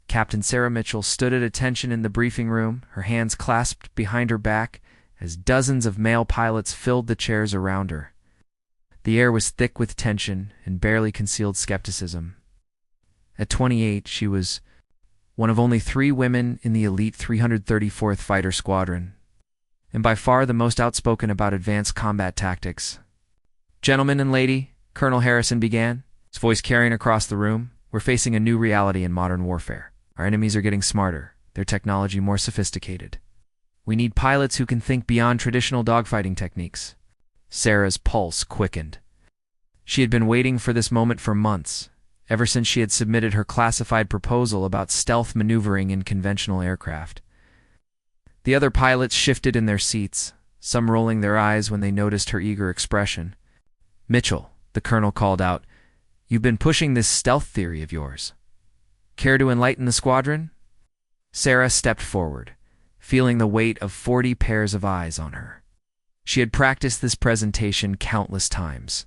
Captain Sarah Mitchell stood at attention in the briefing room, her hands clasped behind her back, as dozens of male pilots filled the chairs around her. The air was thick with tension and barely concealed skepticism. At 28, she was one of only 3 women in the elite 334th Fighter Squadron, and by far the most outspoken about advanced combat tactics. "Gentlemen and lady," Colonel Harrison began, his voice carrying across the room, "we're facing a new reality in modern warfare. Our enemies are getting smarter, their technology more sophisticated. We need pilots who can think beyond traditional dogfighting techniques." Sarah's pulse quickened. She had been waiting for this moment for months, ever since she had submitted her classified proposal about stealth maneuvering in conventional aircraft. The other pilots shifted in their seats, some rolling their eyes when they noticed her eager expression. "Mitchell," the colonel called out, "you've been pushing this stealth theory of yours. Care to enlighten the squadron?" Sarah stepped forward, feeling the weight of 40 pairs of eyes on her. She had practiced this presentation countless times.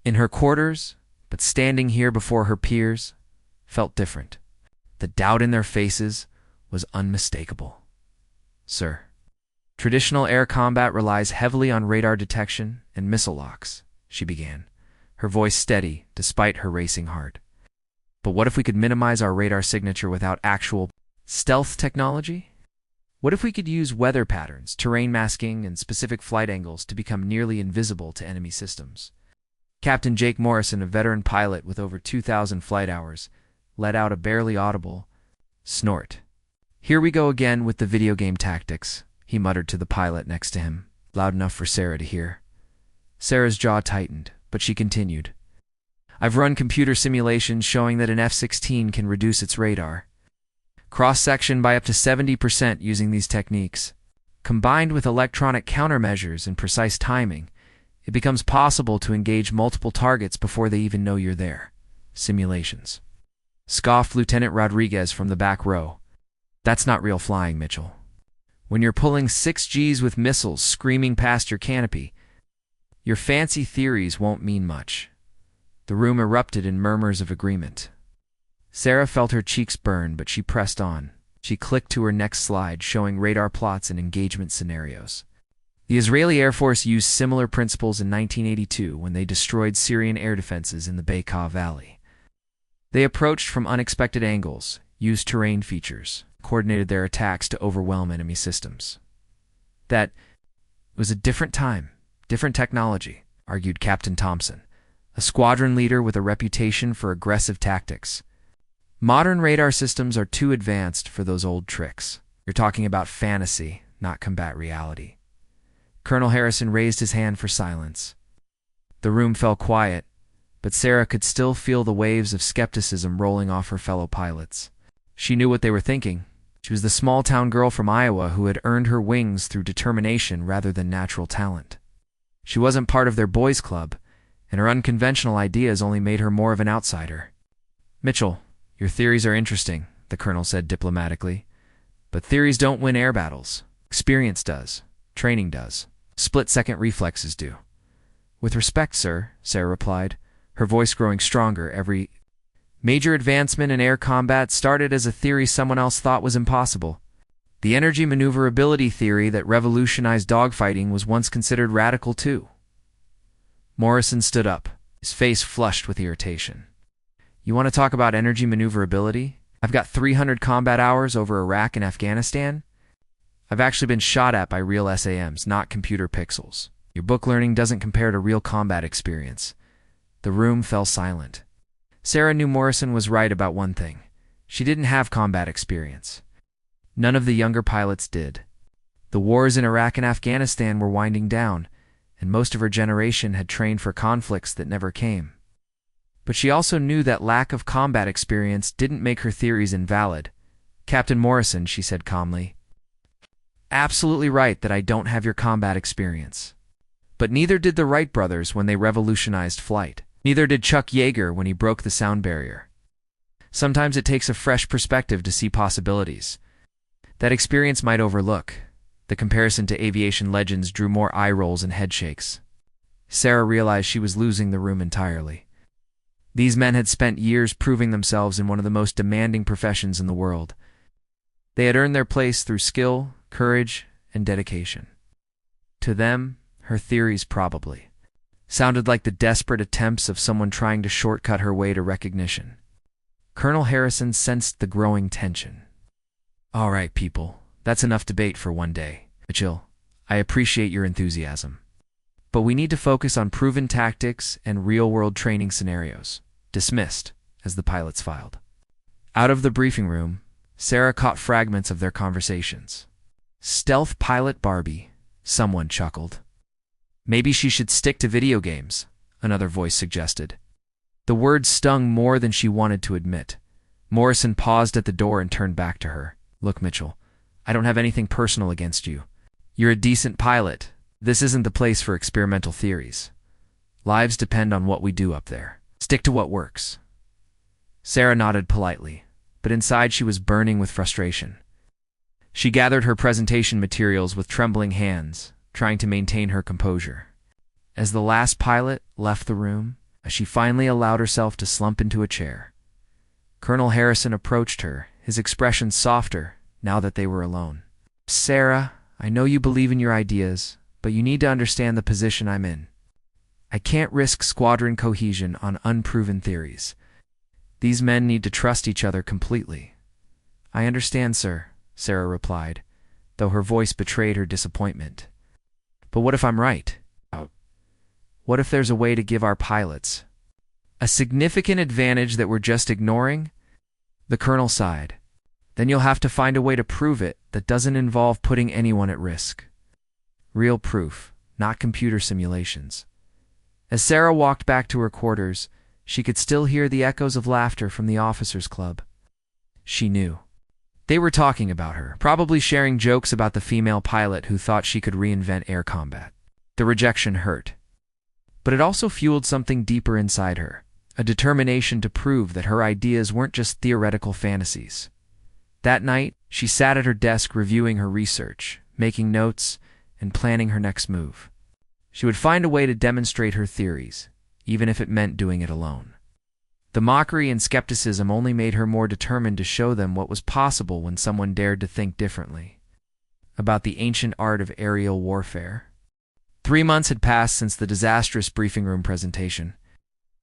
In her quarters, but standing here before her peers, felt different. The doubt in their faces was unmistakable. "Sir, traditional air combat relies heavily on radar detection and missile locks," she began, her voice steady despite her racing heart. "But what if we could minimize our radar signature without actual stealth technology? What if we could use weather patterns, terrain masking, and specific flight angles to become nearly invisible to enemy systems?" Captain Jake Morrison, a veteran pilot with over 2,000 flight hours, let out a barely audible snort. "Here we go again with the video game tactics," he muttered to the pilot next to him, loud enough for Sarah to hear. Sarah's jaw tightened, but she continued. "I've run computer simulations showing that an F-16 can reduce its radar cross-section by up to 70% using these techniques. Combined with electronic countermeasures and precise timing, it becomes possible to engage multiple targets before they even know you're there." "Simulations," scoffed Lieutenant Rodriguez from the back row. "That's not real flying, Mitchell. When you're pulling 6Gs with missiles screaming past your canopy, your fancy theories won't mean much." The room erupted in murmurs of agreement. Sarah felt her cheeks burn, but she pressed on. She clicked to her next slide, showing radar plots and engagement scenarios. The Israeli Air Force used similar principles in 1982 when they destroyed Syrian air defenses in the Bekaa Valley. They approached from unexpected angles, used terrain features, coordinated their attacks to overwhelm enemy systems. "That was a different time, different technology," argued Captain Thompson, a squadron leader with a reputation for aggressive tactics. "Modern radar systems are too advanced for those old tricks. You're talking about fantasy, not combat reality." Colonel Harrison raised his hand for silence. The room fell quiet, but Sarah could still feel the waves of skepticism rolling off her fellow pilots. She knew what they were thinking. She was the small-town girl from Iowa who had earned her wings through determination rather than natural talent. She wasn't part of their boys' club, and her unconventional ideas only made her more of an outsider. "Mitchell, your theories are interesting," the colonel said diplomatically. "But theories don't win air battles. Experience does. Training does. Split-second reflexes do." "With respect, sir," Sarah replied, her voice growing stronger. "Every major advancement in air combat started as a theory someone else thought was impossible. The energy maneuverability theory that revolutionized dogfighting was once considered radical too." Morrison stood up, his face flushed with irritation. "You want to talk about energy maneuverability? I've got 300 combat hours over Iraq and Afghanistan. I've actually been shot at by real SAMs, not computer pixels. Your book learning doesn't compare to real combat experience." The room fell silent. Sarah knew Morrison was right about one thing. She didn't have combat experience. None of the younger pilots did. The wars in Iraq and Afghanistan were winding down, and most of her generation had trained for conflicts that never came. But she also knew that lack of combat experience didn't make her theories invalid. "Captain Morrison," she said calmly, "absolutely right that I don't have your combat experience. But neither did the Wright brothers when they revolutionized flight. Neither did Chuck Yeager when he broke the sound barrier. Sometimes it takes a fresh perspective to see possibilities that experience might overlook." The comparison to aviation legends drew more eye rolls and head shakes. Sarah realized she was losing the room entirely. These men had spent years proving themselves in one of the most demanding professions in the world. They had earned their place through skill, courage, and dedication. To them, her theories probably sounded like the desperate attempts of someone trying to shortcut her way to recognition. Colonel Harrison sensed the growing tension. "All right, people, that's enough debate for one day. Mitchell, I appreciate your enthusiasm. But we need to focus on proven tactics and real-world training scenarios." Dismissed, as the pilots filed. Out of the briefing room, Sarah caught fragments of their conversations. "Stealth pilot Barbie," someone chuckled. "Maybe she should stick to video games," another voice suggested. The words stung more than she wanted to admit. Morrison paused at the door and turned back to her. "Look, Mitchell, I don't have anything personal against you. You're a decent pilot. This isn't the place for experimental theories. Lives depend on what we do up there. Stick to what works." Sarah nodded politely, but inside she was burning with frustration. She gathered her presentation materials with trembling hands, trying to maintain her composure. As the last pilot left the room, she finally allowed herself to slump into a chair. Colonel Harrison approached her, his expression softer now that they were alone. "Sarah, I know you believe in your ideas, but you need to understand the position I'm in. I can't risk squadron cohesion on unproven theories. These men need to trust each other completely." "I understand, sir," Sarah replied, though her voice betrayed her disappointment. "But what if I'm right? What if there's a way to give our pilots a significant advantage that we're just ignoring?" The colonel sighed. "Then you'll have to find a way to prove it that doesn't involve putting anyone at risk. Real proof, not computer simulations." As Sarah walked back to her quarters, she could still hear the echoes of laughter from the officers' club. She knew. They were talking about her, probably sharing jokes about the female pilot who thought she could reinvent air combat. The rejection hurt. But it also fueled something deeper inside her, a determination to prove that her ideas weren't just theoretical fantasies. That night, she sat at her desk reviewing her research, making notes, and planning her next move. She would find a way to demonstrate her theories, even if it meant doing it alone. The mockery and skepticism only made her more determined to show them what was possible when someone dared to think differently. About the ancient art of aerial warfare. 3 months had passed since the disastrous briefing room presentation,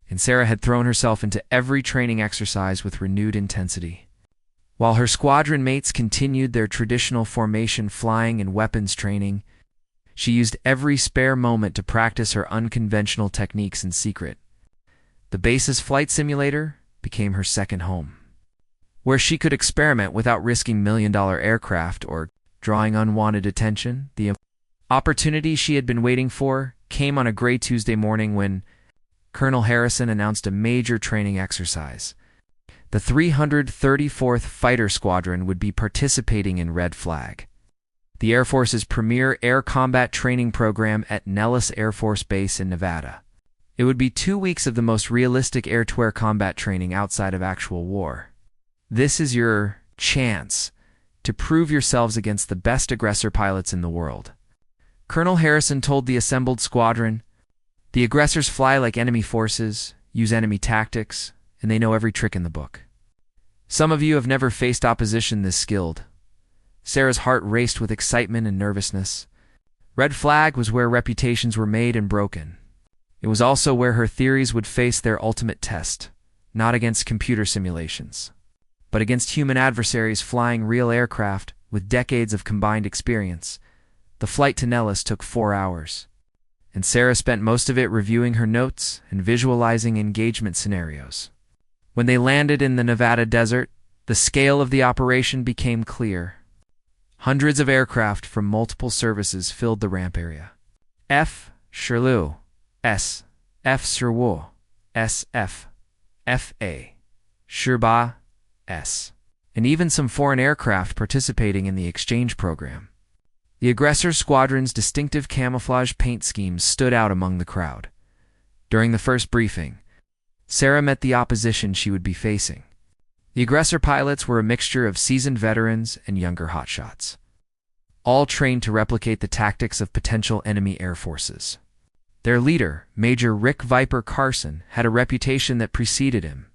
and Sarah had thrown herself into every training exercise with renewed intensity. While her squadron mates continued their traditional formation flying and weapons training, she used every spare moment to practice her unconventional techniques in secret. The base's flight simulator became her second home, where she could experiment without risking million-dollar aircraft or drawing unwanted attention. The opportunity she had been waiting for came on a gray Tuesday morning when Colonel Harrison announced a major training exercise. The 334th Fighter Squadron would be participating in Red Flag, the Air Force's premier air combat training program at Nellis Air Force Base in Nevada. It would be 2 weeks of the most realistic air-to-air combat training outside of actual war. This is your chance to prove yourselves against the best aggressor pilots in the world. Colonel Harrison told the assembled squadron, "The aggressors fly like enemy forces, use enemy tactics, and they know every trick in the book. Some of you have never faced opposition this skilled." Sarah's heart raced with excitement and nervousness. Red Flag was where reputations were made and broken. It was also where her theories would face their ultimate test, not against computer simulations, but against human adversaries flying real aircraft with decades of combined experience. The flight to Nellis took 4 hours, and Sarah spent most of it reviewing her notes and visualizing engagement scenarios. When they landed in the Nevada desert, the scale of the operation became clear. Hundreds of aircraft from multiple services filled the ramp area. F-16, S, F-16, SF, FA, Sherba, S, and even some foreign aircraft participating in the exchange program. The aggressor squadron's distinctive camouflage paint schemes stood out among the crowd. During the first briefing, Sarah met the opposition she would be facing. The aggressor pilots were a mixture of seasoned veterans and younger hotshots, all trained to replicate the tactics of potential enemy air forces. Their leader, Major Rick Viper Carson, had a reputation that preceded him.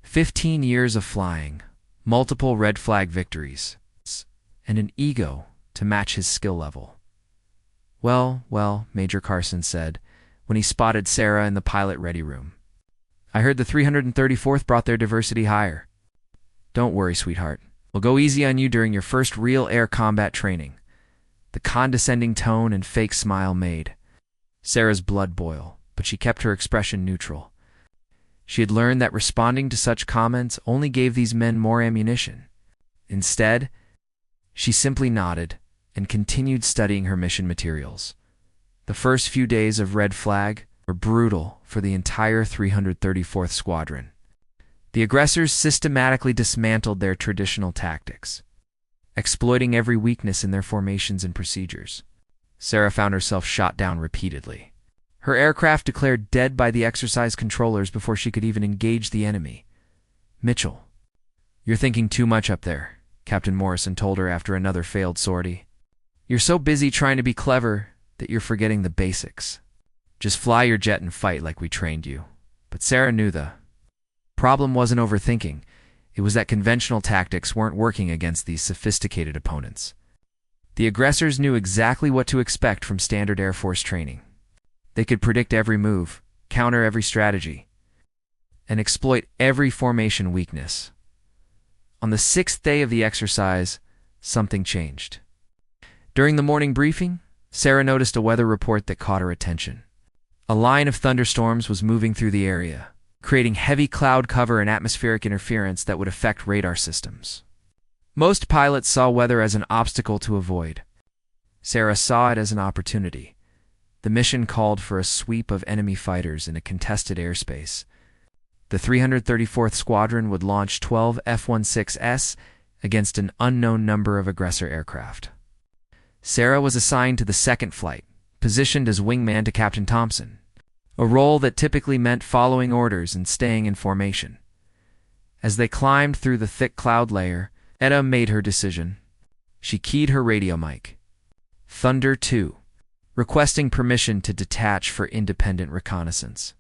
15 years of flying, multiple red flag victories, and an ego to match his skill level. Well, Major Carson said, when he spotted Sarah in the pilot ready room. I heard the 334th brought their diversity higher. Don't worry, sweetheart. We'll go easy on you during your first real air combat training. The condescending tone and fake smile made Sarah's blood boil, but she kept her expression neutral. She had learned that responding to such comments only gave these men more ammunition. Instead, she simply nodded and continued studying her mission materials. The first few days of Red Flag were brutal for the entire 334th Squadron. The aggressors systematically dismantled their traditional tactics, exploiting every weakness in their formations and procedures. Sarah found herself shot down repeatedly. Her aircraft declared dead by the exercise controllers before she could even engage the enemy. Mitchell, you're thinking too much up there, Captain Morrison told her after another failed sortie. You're so busy trying to be clever that you're forgetting the basics. Just fly your jet and fight like we trained you. But Sarah knew the problem wasn't overthinking. It was that conventional tactics weren't working against these sophisticated opponents. The aggressors knew exactly what to expect from standard Air Force training. They could predict every move, counter every strategy, and exploit every formation weakness. On the 6th day of the exercise, something changed. During the morning briefing, Sarah noticed a weather report that caught her attention. A line of thunderstorms was moving through the area, creating heavy cloud cover and atmospheric interference that would affect radar systems. Most pilots saw weather as an obstacle to avoid. Sarah saw it as an opportunity. The mission called for a sweep of enemy fighters in a contested airspace. The 334th Squadron would launch 12 F-16s against an unknown number of aggressor aircraft. Sarah was assigned to the second flight, positioned as wingman to Captain Thompson, a role that typically meant following orders and staying in formation. As they climbed through the thick cloud layer, Etta made her decision. She keyed her radio mic. Thunder 2. Requesting permission to detach for independent reconnaissance.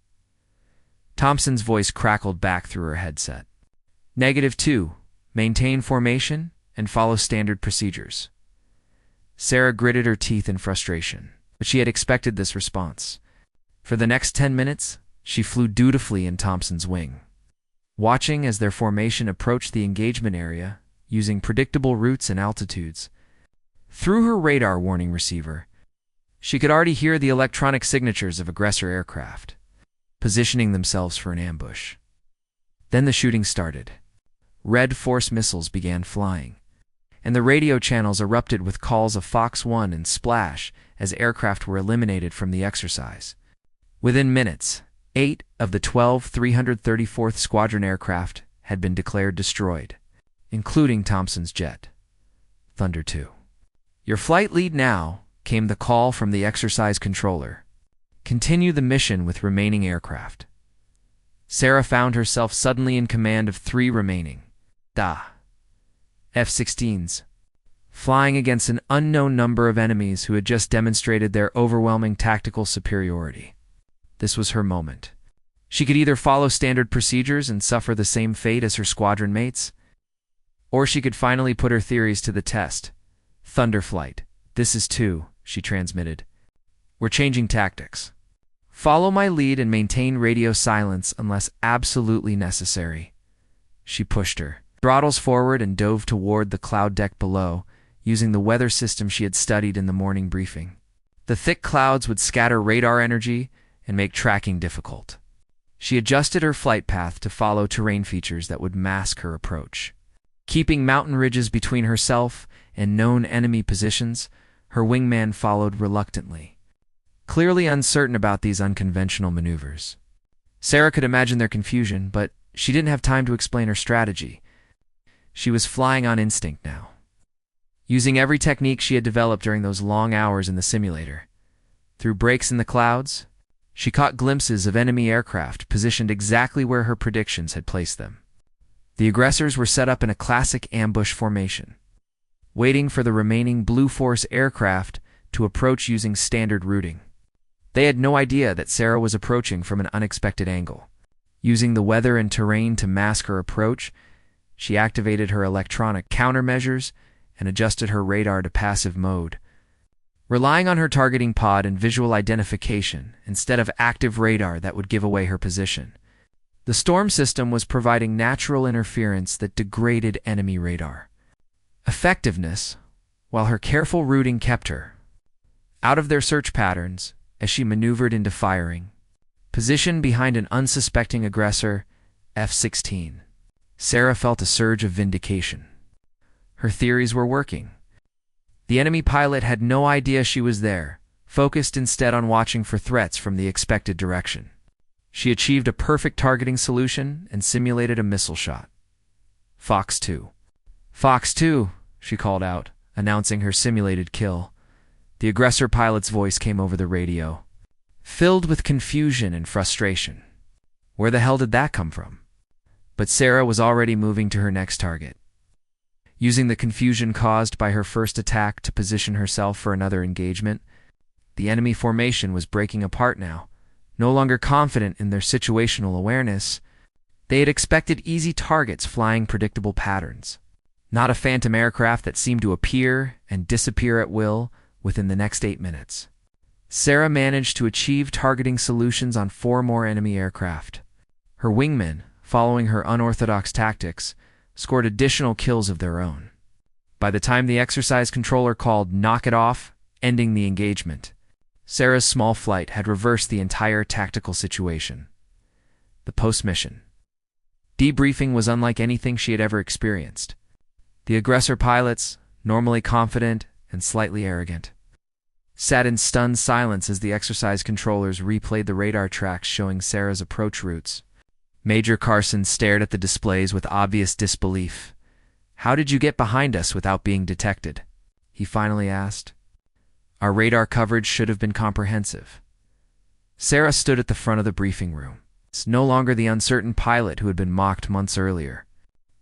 Thompson's voice crackled back through her headset. -2. Maintain formation and follow standard procedures. Sarah gritted her teeth in frustration, but she had expected this response. For the next 10 minutes, she flew dutifully in Thompson's wing, watching as their formation approached the engagement area, using predictable routes and altitudes. Through her radar warning receiver, she could already hear the electronic signatures of aggressor aircraft, positioning themselves for an ambush. Then the shooting started. Red Force missiles began flying, and the radio channels erupted with calls of Fox 1 and Splash as aircraft were eliminated from the exercise. Within minutes, 8 of the 12 334th Squadron aircraft had been declared destroyed, including Thompson's jet. Thunder 2. Your flight lead now, came the call from the exercise controller. Continue the mission with remaining aircraft. Sarah found herself suddenly in command of 3 remaining F-16s, flying against an unknown number of enemies who had just demonstrated their overwhelming tactical superiority. This was her moment. She could either follow standard procedures and suffer the same fate as her squadron mates, or she could finally put her theories to the test. Thunder Flight, this is 2, she transmitted. We're changing tactics. Follow my lead and maintain radio silence unless absolutely necessary. She pushed her throttles forward and dove toward the cloud deck below, using the weather system she had studied in the morning briefing. The thick clouds would scatter radar energy and make tracking difficult. She adjusted her flight path to follow terrain features that would mask her approach. Keeping mountain ridges between herself and known enemy positions, her wingman followed reluctantly, clearly uncertain about these unconventional maneuvers. Sarah could imagine their confusion, but she didn't have time to explain her strategy. She was flying on instinct now, using every technique she had developed during those long hours in the simulator. Through breaks in the clouds, she caught glimpses of enemy aircraft positioned exactly where her predictions had placed them. The aggressors were set up in a classic ambush formation, waiting for the remaining Blue Force aircraft to approach using standard routing. They had no idea that Sarah was approaching from an unexpected angle. Using the weather and terrain to mask her approach, she activated her electronic countermeasures and adjusted her radar to passive mode, relying on her targeting pod and visual identification instead of active radar that would give away her position. The storm system was providing natural interference that degraded enemy radar effectiveness, while her careful routing kept her out of their search patterns as she maneuvered into firing position behind an unsuspecting aggressor, F-16. Sarah felt a surge of vindication. Her theories were working. The enemy pilot had no idea she was there, focused instead on watching for threats from the expected direction. She achieved a perfect targeting solution and simulated a missile shot. Fox 2. Fox 2, she called out, announcing her simulated kill. The aggressor pilot's voice came over the radio, filled with confusion and frustration. Where the hell did that come from? But Sarah was already moving to her next target. Using the confusion caused by her first attack to position herself for another engagement, the enemy formation was breaking apart now. No longer confident in their situational awareness, they had expected easy targets flying predictable patterns, not a phantom aircraft that seemed to appear and disappear at will within the next 8 minutes. Sarah managed to achieve targeting solutions on 4 more enemy aircraft. Her wingmen, following her unorthodox tactics, scored additional kills of their own. By the time the exercise controller called "knock it off," ending the engagement, Sarah's small flight had reversed the entire tactical situation. The post-mission debriefing was unlike anything she had ever experienced. The aggressor pilots, normally confident and slightly arrogant, sat in stunned silence as the exercise controllers replayed the radar tracks showing Sarah's approach routes. Major Carson stared at the displays with obvious disbelief. "How did you get behind us without being detected?" he finally asked. "Our radar coverage should have been comprehensive." Sarah stood at the front of the briefing room. It's no longer the uncertain pilot who had been mocked months earlier.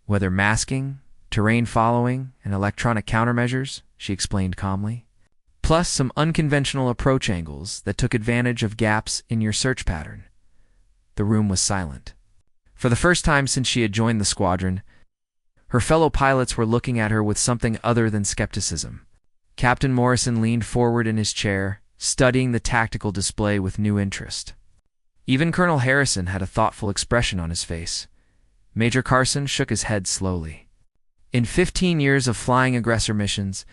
"Weather masking, terrain following, and electronic countermeasures," she explained calmly. "Plus some unconventional approach angles that took advantage of gaps in your search pattern." The room was silent. For the first time since she had joined the squadron, her fellow pilots were looking at her with something other than skepticism. Captain Morrison leaned forward in his chair, studying the tactical display with new interest. Even Colonel Harrison had a thoughtful expression on his face. Major Carson shook his head slowly. "In 15 years of flying aggressor missions,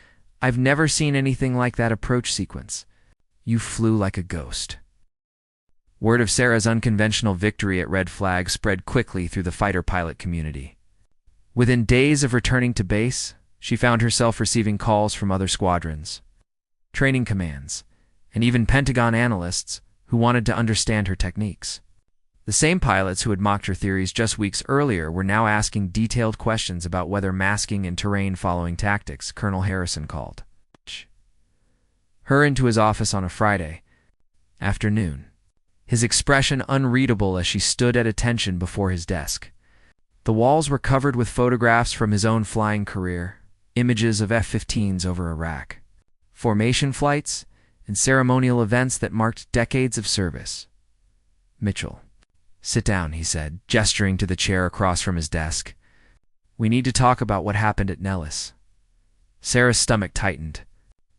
I've never seen anything like that approach sequence. You flew like a ghost." Word of Sarah's unconventional victory at Red Flag spread quickly through the fighter pilot community. Within days of returning to base, she found herself receiving calls from other squadrons, training commands, and even Pentagon analysts who wanted to understand her techniques. The same pilots who had mocked her theories just weeks earlier were now asking detailed questions about weather masking and terrain following tactics. Colonel Harrison called her into his office on a Friday afternoon, his expression unreadable as she stood at attention before his desk. The walls were covered with photographs from his own flying career, images of F-15s over Iraq, formation flights, and ceremonial events that marked decades of service. "Mitchell, sit down," he said, gesturing to the chair across from his desk. "We need to talk about what happened at Nellis." Sarah's stomach tightened.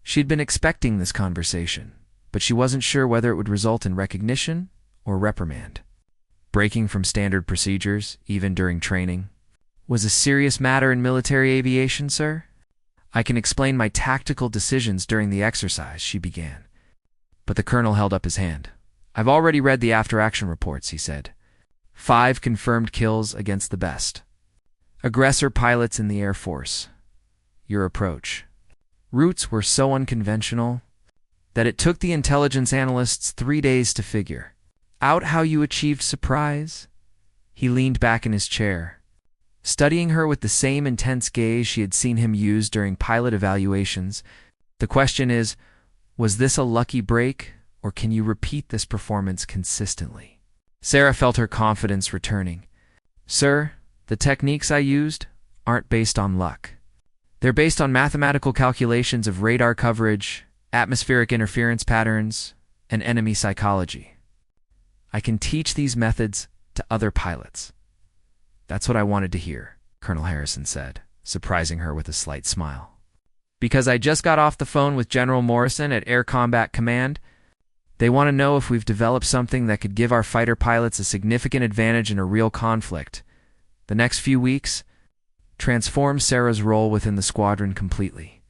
She'd been expecting this conversation, but she wasn't sure whether it would result in recognition or reprimand. Breaking from standard procedures, even during training, was a serious matter in military aviation, sir? "I can explain my tactical decisions during the exercise," she began. But the colonel held up his hand. "I've already read the after-action reports," he said. 5 confirmed kills against the best aggressor pilots in the Air Force. Your approach routes were so unconventional that it took the intelligence analysts 3 days to figure out how you achieved surprise." He leaned back in his chair, studying her with the same intense gaze she had seen him use during pilot evaluations. "The question is, was this a lucky break, or can you repeat this performance consistently?" Sarah felt her confidence returning. "Sir, the techniques I used aren't based on luck. They're based on mathematical calculations of radar coverage, atmospheric interference patterns, and enemy psychology. I can teach these methods to other pilots. That's what I wanted to hear, Colonel Harrison said, surprising her with a slight smile. Because I just got off the phone with General Morrison at Air Combat Command. They want to know if we've developed something that could give our fighter pilots a significant advantage in a real conflict. The next few weeks transformed Sarah's role within the squadron completely.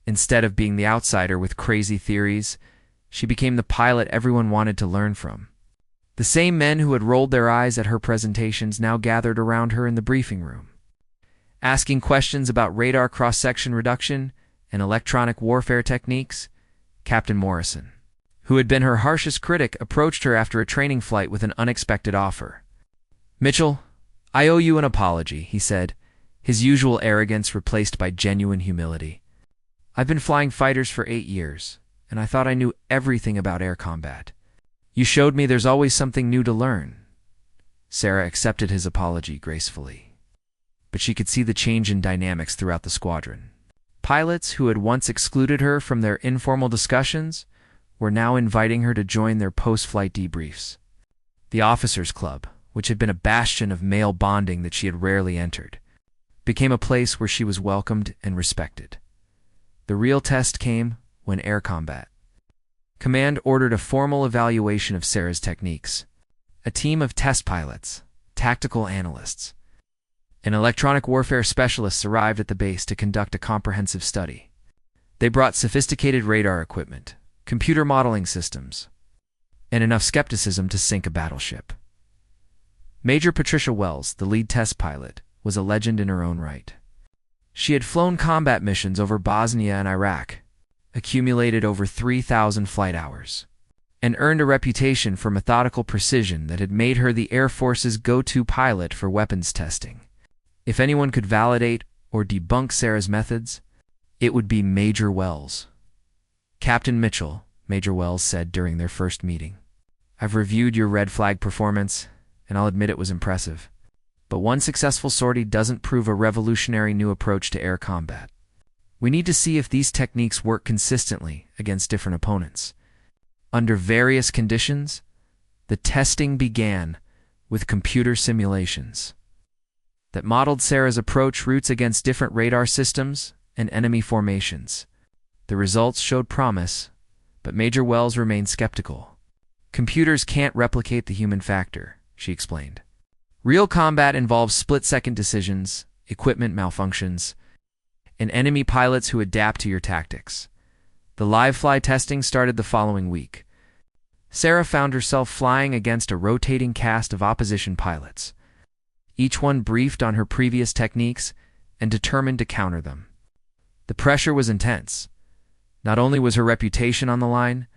Instead of being the outsider with crazy theories, she became the pilot everyone wanted to learn from. The same men who had rolled their eyes at her presentations now gathered around her in the briefing room, asking questions about radar cross-section reduction and electronic warfare techniques. Captain Morrison, who had been her harshest critic, approached her after a training flight with an unexpected offer. "Mitchell, I owe you an apology," he said, his usual arrogance replaced by genuine humility. "I've been flying fighters for 8 years, and I thought I knew everything about air combat. You showed me there's always something new to learn." Sarah accepted his apology gracefully, but she could see the change in dynamics throughout the squadron. Pilots who had once excluded her from their informal discussions were now inviting her to join their post-flight debriefs. The Officers' Club, which had been a bastion of male bonding that she had rarely entered, became a place where she was welcomed and respected. The real test came when Air Combat Command ordered a formal evaluation of Sarah's techniques. A team of test pilots, tactical analysts, and electronic warfare specialists arrived at the base to conduct a comprehensive study. They brought sophisticated radar equipment, computer modeling systems, and enough skepticism to sink a battleship. Major Patricia Wells, the lead test pilot, was a legend in her own right. She had flown combat missions over Bosnia and Iraq, accumulated over 3,000 flight hours, and earned a reputation for methodical precision that had made her the Air Force's go-to pilot for weapons testing. If anyone could validate or debunk Sarah's methods, it would be Major Wells. "Captain Mitchell," Major Wells said during their first meeting, "I've reviewed your red flag performance, and I'll admit it was impressive. But one successful sortie doesn't prove a revolutionary new approach to air combat. We need to see if these techniques work consistently against different opponents." Under various conditions, the testing began with computer simulations that modeled Sarah's approach routes against different radar systems and enemy formations. The results showed promise, but Major Wells remained skeptical. "Computers can't replicate the human factor," she explained. "Real combat involves split-second decisions, equipment malfunctions, and enemy pilots who adapt to your tactics." The live fly testing started the following week. Sarah found herself flying against a rotating cast of opposition pilots, each one briefed on her previous techniques and determined to counter them. The pressure was intense. Not only was her reputation on the line,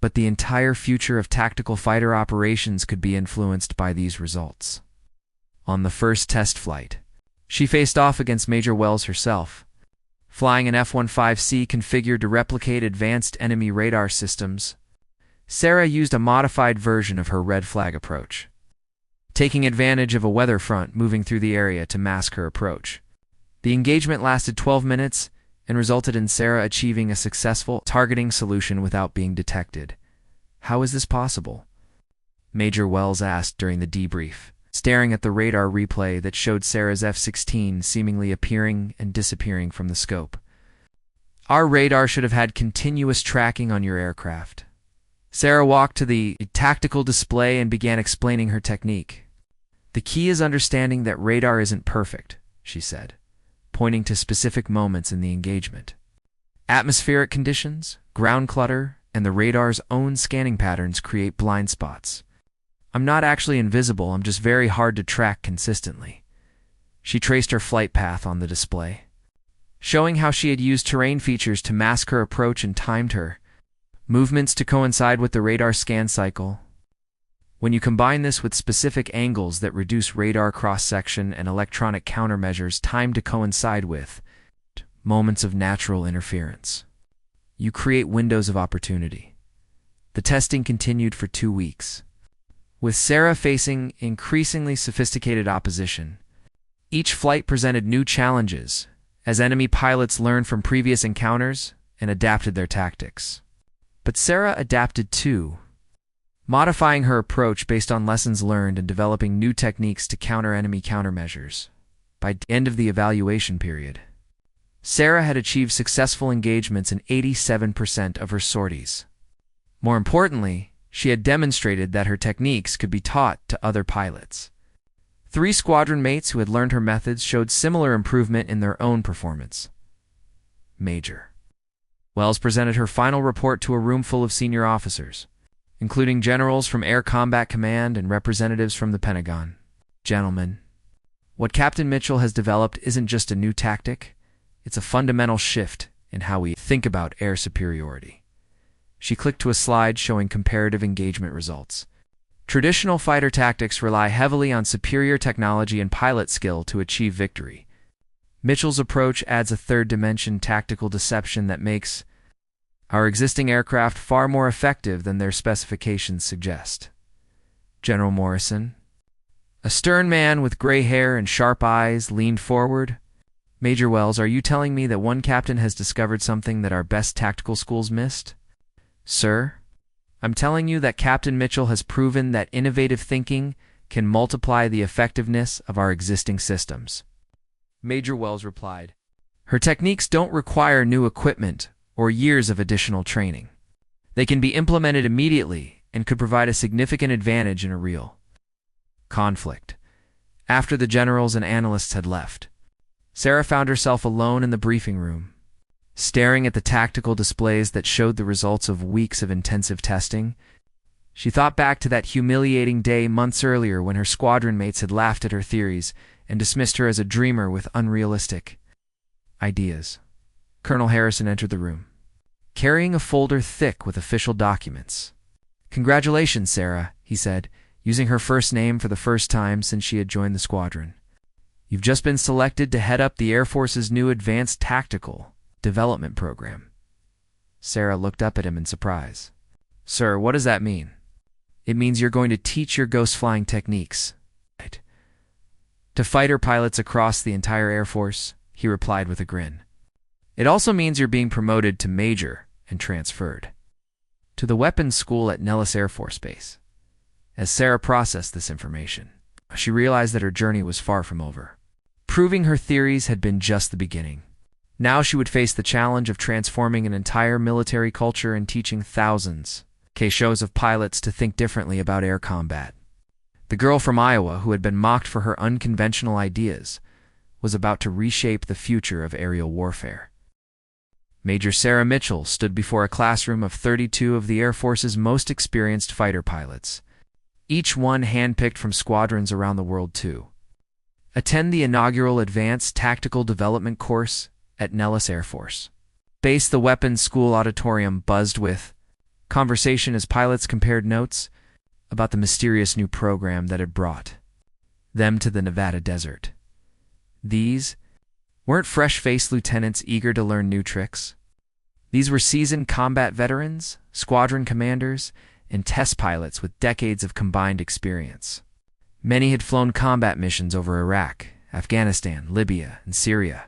but the entire future of tactical fighter operations could be influenced by these results. On the first test flight, she faced off against Major Wells herself, flying an F-15C configured to replicate advanced enemy radar systems. Sarah used a modified version of her red flag approach, taking advantage of a weather front moving through the area to mask her approach. The engagement lasted 12 minutes and resulted in Sarah achieving a successful targeting solution without being detected. "How is this possible?" Major Wells asked during the debrief, staring at the radar replay that showed Sarah's F-16 seemingly appearing and disappearing from the scope. "Our radar should have had continuous tracking on your aircraft." Sarah walked to the tactical display and began explaining her technique. "The key is understanding that radar isn't perfect," she said, pointing to specific moments in the engagement. "Atmospheric conditions, ground clutter, and the radar's own scanning patterns create blind spots. I'm not actually invisible, I'm just very hard to track consistently." She traced her flight path on the display, showing how she had used terrain features to mask her approach and timed her movements to coincide with the radar scan cycle. When you combine this with specific angles that reduce radar cross-section and electronic countermeasures timed to coincide with moments of natural interference, you create windows of opportunity. The testing continued for 2 weeks, with Sarah facing increasingly sophisticated opposition. Each flight presented new challenges as enemy pilots learned from previous encounters and adapted their tactics. But Sarah adapted too, modifying her approach based on lessons learned and developing new techniques to counter enemy countermeasures. By the end of the evaluation period, Sarah had achieved successful engagements in 87% of her sorties. More importantly, she had demonstrated that her techniques could be taught to other pilots. 3 squadron mates who had learned her methods showed similar improvement in their own performance. Major Wells presented her final report to a room full of senior officers, including generals from Air Combat Command and representatives from the Pentagon. Gentlemen, what Captain Mitchell has developed isn't just a new tactic, it's a fundamental shift in how we think about air superiority. She clicked to a slide showing comparative engagement results. Traditional fighter tactics rely heavily on superior technology and pilot skill to achieve victory. Mitchell's approach adds a third dimension, tactical deception, that makes our existing aircraft far more effective than their specifications suggest. General Morrison, a stern man with gray hair and sharp eyes, leaned forward. Major Wells, are you telling me that one captain has discovered something that our best tactical schools missed? Sir, I'm telling you that Captain Mitchell has proven that innovative thinking can multiply the effectiveness of our existing systems. Major Wells replied, her techniques don't require new equipment or years of additional training. They can be implemented immediately and could provide a significant advantage in a real conflict. After the generals and analysts had left, Sarah found herself alone in the briefing room, staring at the tactical displays that showed the results of weeks of intensive testing. She thought back to that humiliating day months earlier when her squadron mates had laughed at her theories and dismissed her as a dreamer with unrealistic ideas. Colonel Harrison entered the room, carrying a folder thick with official documents. Congratulations, Sarah, he said, using her first name for the first time since she had joined the squadron. You've just been selected to head up the Air Force's new Advanced Tactical Development Program. Sarah looked up at him in surprise. Sir, what does that mean? It means you're going to teach your ghost flying techniques to fighter pilots across the entire Air Force, he replied with a grin. It also means you're being promoted to major and transferred to the weapons school at Nellis Air Force Base. As Sarah processed this information, she realized that her journey was far from over. Proving her theories had been just the beginning. Now she would face the challenge of transforming an entire military culture and teaching thousands of pilots to think differently about air combat. The girl from Iowa, who had been mocked for her unconventional ideas, was about to reshape the future of aerial warfare. Major Sarah Mitchell stood before a classroom of 32 of the Air Force's most experienced fighter pilots, each one handpicked from squadrons around the world to attend the inaugural Advanced Tactical Development course at Nellis Air Force Base. The weapons school auditorium buzzed with conversation as pilots compared notes about the mysterious new program that had brought them to the Nevada desert. These weren't fresh-faced lieutenants eager to learn new tricks. These were seasoned combat veterans, squadron commanders, and test pilots with decades of combined experience. Many had flown combat missions over Iraq, Afghanistan, Libya, and Syria.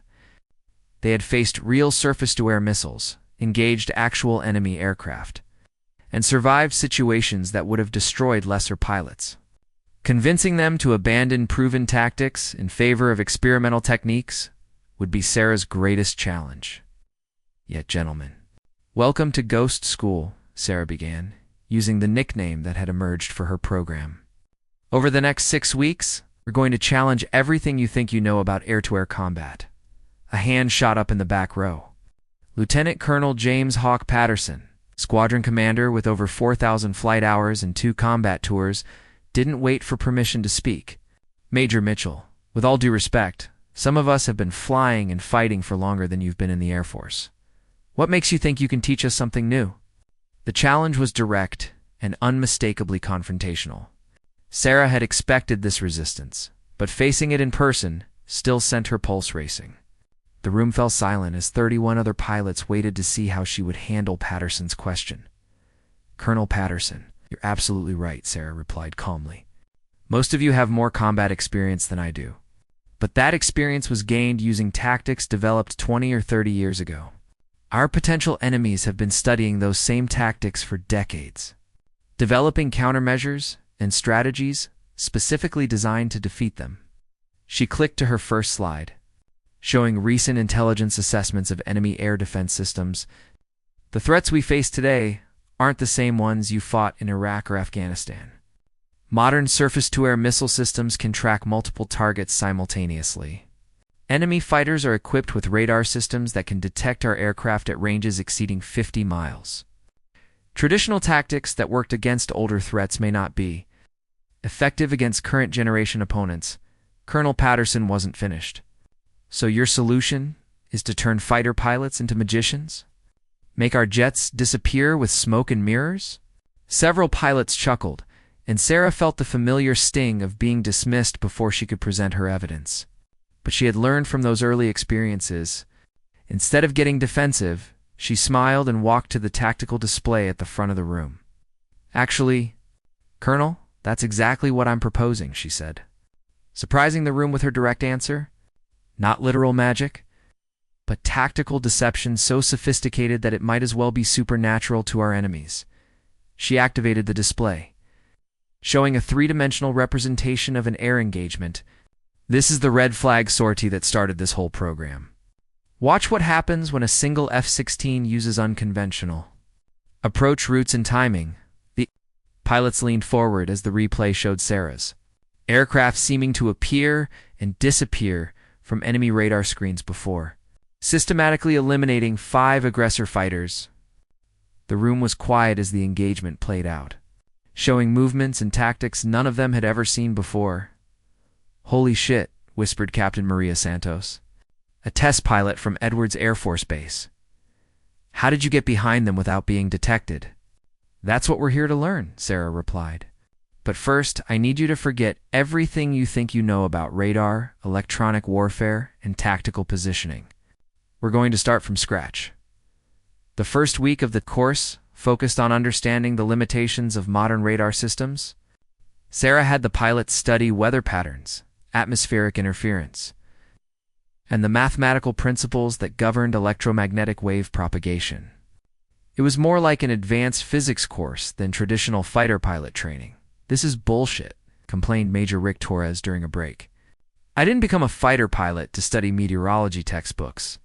They had faced real surface-to-air missiles, engaged actual enemy aircraft, and survived situations that would have destroyed lesser pilots. Convincing them to abandon proven tactics in favor of experimental techniques would be Sarah's greatest challenge. Yet, gentlemen, welcome to Ghost School, Sarah began, using the nickname that had emerged for her program. Over the next 6 weeks, we're going to challenge everything you think you know about air-to-air combat. A hand shot up in the back row. Lieutenant Colonel James Hawk Patterson, squadron commander with over 4,000 flight hours and 2 combat tours, didn't wait for permission to speak. Major Mitchell, with all due respect, some of us have been flying and fighting for longer than you've been in the Air Force. What makes you think you can teach us something new? The challenge was direct and unmistakably confrontational. Sarah had expected this resistance, but facing it in person still sent her pulse racing. The room fell silent as 31 other pilots waited to see how she would handle Patterson's question. Colonel Patterson, you're absolutely right, Sarah replied calmly. Most of you have more combat experience than I do. But that experience was gained using tactics developed 20 or 30 years ago. Our potential enemies have been studying those same tactics for decades, developing countermeasures and strategies specifically designed to defeat them. She clicked to her first slide, showing recent intelligence assessments of enemy air defense systems. The threats we face today aren't the same ones you fought in Iraq or Afghanistan. Modern surface-to-air missile systems can track multiple targets simultaneously. Enemy fighters are equipped with radar systems that can detect our aircraft at ranges exceeding 50 miles. Traditional tactics that worked against older threats may not be effective against current-generation opponents. Colonel Patterson wasn't finished. So your solution is to turn fighter pilots into magicians? Make our jets disappear with smoke and mirrors? Several pilots chuckled, and Sarah felt the familiar sting of being dismissed before she could present her evidence. But she had learned from those early experiences. Instead of getting defensive, she smiled and walked to the tactical display at the front of the room. Actually, Colonel, that's exactly what I'm proposing, she said, surprising the room with her direct answer. Not literal magic, but tactical deception so sophisticated that it might as well be supernatural to our enemies. She activated the display, showing a three-dimensional representation of an air engagement. This is the red flag sortie that started this whole program. Watch what happens when a single F-16 uses unconventional approach routes and timing. The pilots leaned forward as the replay showed Sarah's aircraft seeming to appear and disappear from enemy radar screens before, systematically eliminating 5 aggressor fighters. The room was quiet as the engagement played out, showing movements and tactics none of them had ever seen before. "Holy shit," whispered Captain Maria Santos, a test pilot from Edwards Air Force Base. "How did you get behind them without being detected?" "That's what we're here to learn," Sarah replied. "But first, I need you to forget everything you think you know about radar, electronic warfare, and tactical positioning. We're going to start from scratch." The first week of the course focused on understanding the limitations of modern radar systems. Sarah had the pilots study weather patterns, atmospheric interference, and the mathematical principles that governed electromagnetic wave propagation. It was more like an advanced physics course than traditional fighter pilot training. "This is bullshit," complained Major Rick Torres during a break. "I didn't become a fighter pilot to study meteorology textbooks.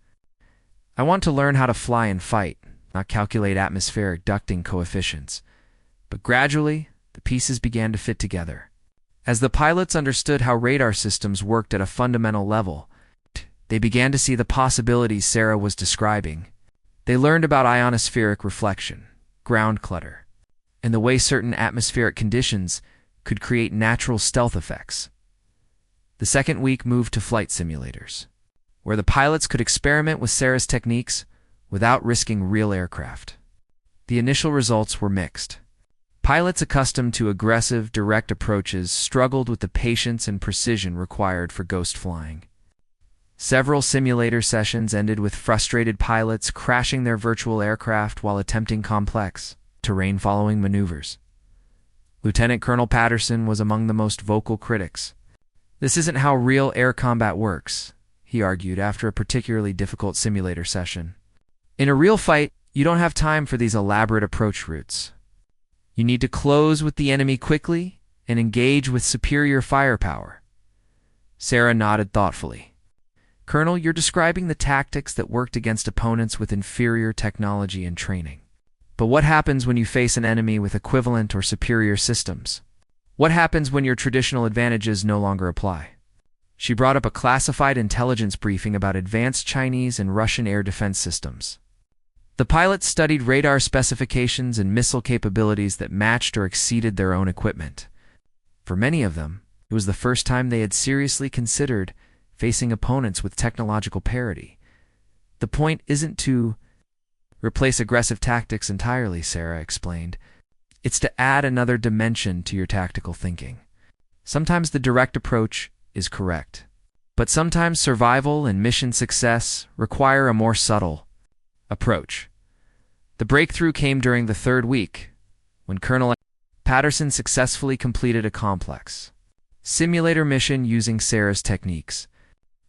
I want to learn how to fly and fight, not calculate atmospheric ducting coefficients." But gradually, the pieces began to fit together. As the pilots understood how radar systems worked at a fundamental level, they began to see the possibilities Sarah was describing. They learned about ionospheric reflection, ground clutter, and the way certain atmospheric conditions could create natural stealth effects. The second week moved to flight simulators, where the pilots could experiment with Sarah's techniques without risking real aircraft. The initial results were mixed. Pilots accustomed to aggressive, direct approaches struggled with the patience and precision required for ghost flying. Several simulator sessions ended with frustrated pilots crashing their virtual aircraft while attempting complex, terrain-following maneuvers. Lieutenant Colonel Patterson was among the most vocal critics. "This isn't how real air combat works," he argued after a particularly difficult simulator session. "In a real fight, you don't have time for these elaborate approach routes. You need to close with the enemy quickly and engage with superior firepower." Sarah nodded thoughtfully. "Colonel, you're describing the tactics that worked against opponents with inferior technology and training. But what happens when you face an enemy with equivalent or superior systems? What happens when your traditional advantages no longer apply?" She brought up a classified intelligence briefing about advanced Chinese and Russian air defense systems. The pilots studied radar specifications and missile capabilities that matched or exceeded their own equipment. For many of them, it was the first time they had seriously considered facing opponents with technological parity. "The point isn't to replace aggressive tactics entirely," Sarah explained. "It's to add another dimension to your tactical thinking. Sometimes the direct approach is correct, but sometimes survival and mission success require a more subtle approach." The breakthrough came during the third week, when Colonel Patterson successfully completed a complex simulator mission using Sarah's techniques.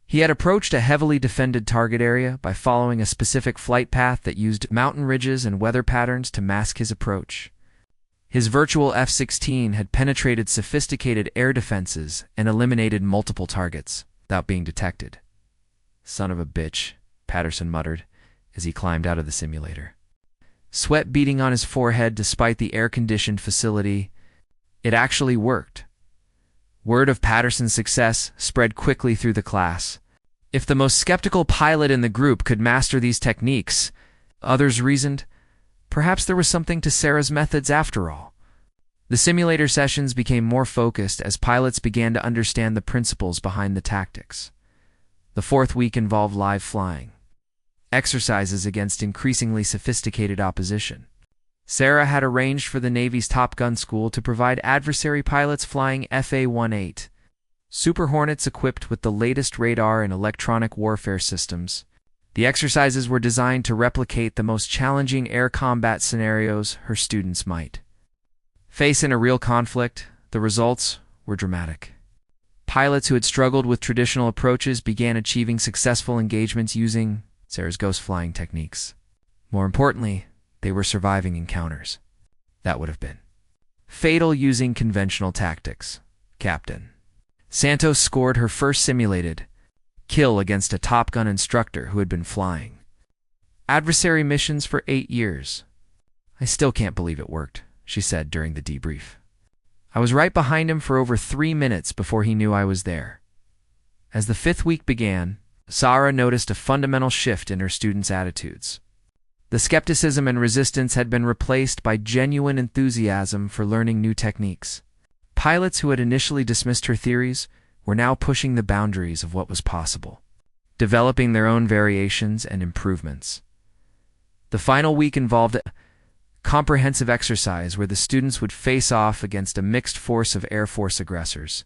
He had approached a heavily defended target area by following a specific flight path that used mountain ridges and weather patterns to mask his approach. His virtual F-16 had penetrated sophisticated air defenses and eliminated multiple targets without being detected. "Son of a bitch," Patterson muttered as he climbed out of the simulator. Sweat beading on his forehead despite the air-conditioned facility. It actually worked. Word of Patterson's success spread quickly through the class. If the most skeptical pilot in the group could master these techniques, others reasoned, perhaps there was something to Sarah's methods after all. The simulator sessions became more focused as pilots began to understand the principles behind the tactics. The fourth week involved live flying, exercises against increasingly sophisticated opposition. Sarah had arranged for the Navy's Top Gun school to provide adversary pilots flying FA-18 Super Hornets equipped with the latest radar and electronic warfare systems. The exercises were designed to replicate the most challenging air combat scenarios her students might face in a real conflict. The results were dramatic. Pilots who had struggled with traditional approaches began achieving successful engagements using Sarah's ghost flying techniques. More importantly, they were surviving encounters that would have been fatal using conventional tactics. Captain Santos scored her first simulated kill against a Top Gun instructor who had been flying adversary missions for 8 years. "I still can't believe it worked," she said during the debrief. "I was right behind him for over 3 minutes before he knew I was there." As the 5th week began, Sarah noticed a fundamental shift in her students' attitudes. The skepticism and resistance had been replaced by genuine enthusiasm for learning new techniques. Pilots who had initially dismissed her theories were now pushing the boundaries of what was possible, developing their own variations and improvements. The final week involved a comprehensive exercise where the students would face off against a mixed force of Air Force aggressors,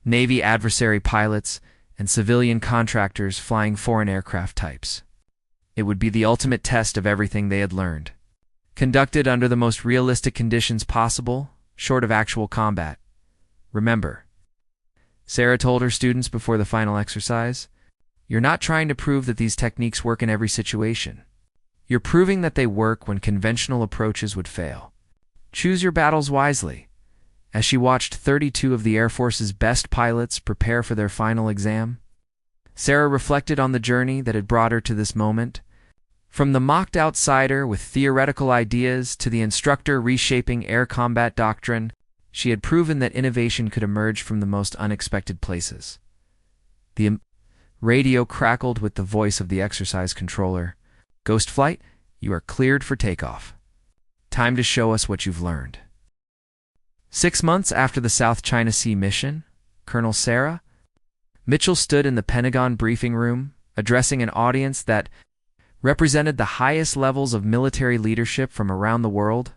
Navy adversary pilots, and civilian contractors flying foreign aircraft types. It would be the ultimate test of everything they had learned, conducted under the most realistic conditions possible, short of actual combat. "Remember," Sarah told her students before the final exercise, "you're not trying to prove that these techniques work in every situation. You're proving that they work when conventional approaches would fail. Choose your battles wisely." As she watched 32 of the Air Force's best pilots prepare for their final exam, Sarah reflected on the journey that had brought her to this moment. From the mocked outsider with theoretical ideas to the instructor reshaping air combat doctrine, she had proven that innovation could emerge from the most unexpected places. The radio crackled with the voice of the exercise controller. "Ghost Flight, you are cleared for takeoff. Time to show us what you've learned." 6 months after the South China Sea mission, Colonel Sarah Mitchell stood in the Pentagon briefing room, addressing an audience that represented the highest levels of military leadership from around the world.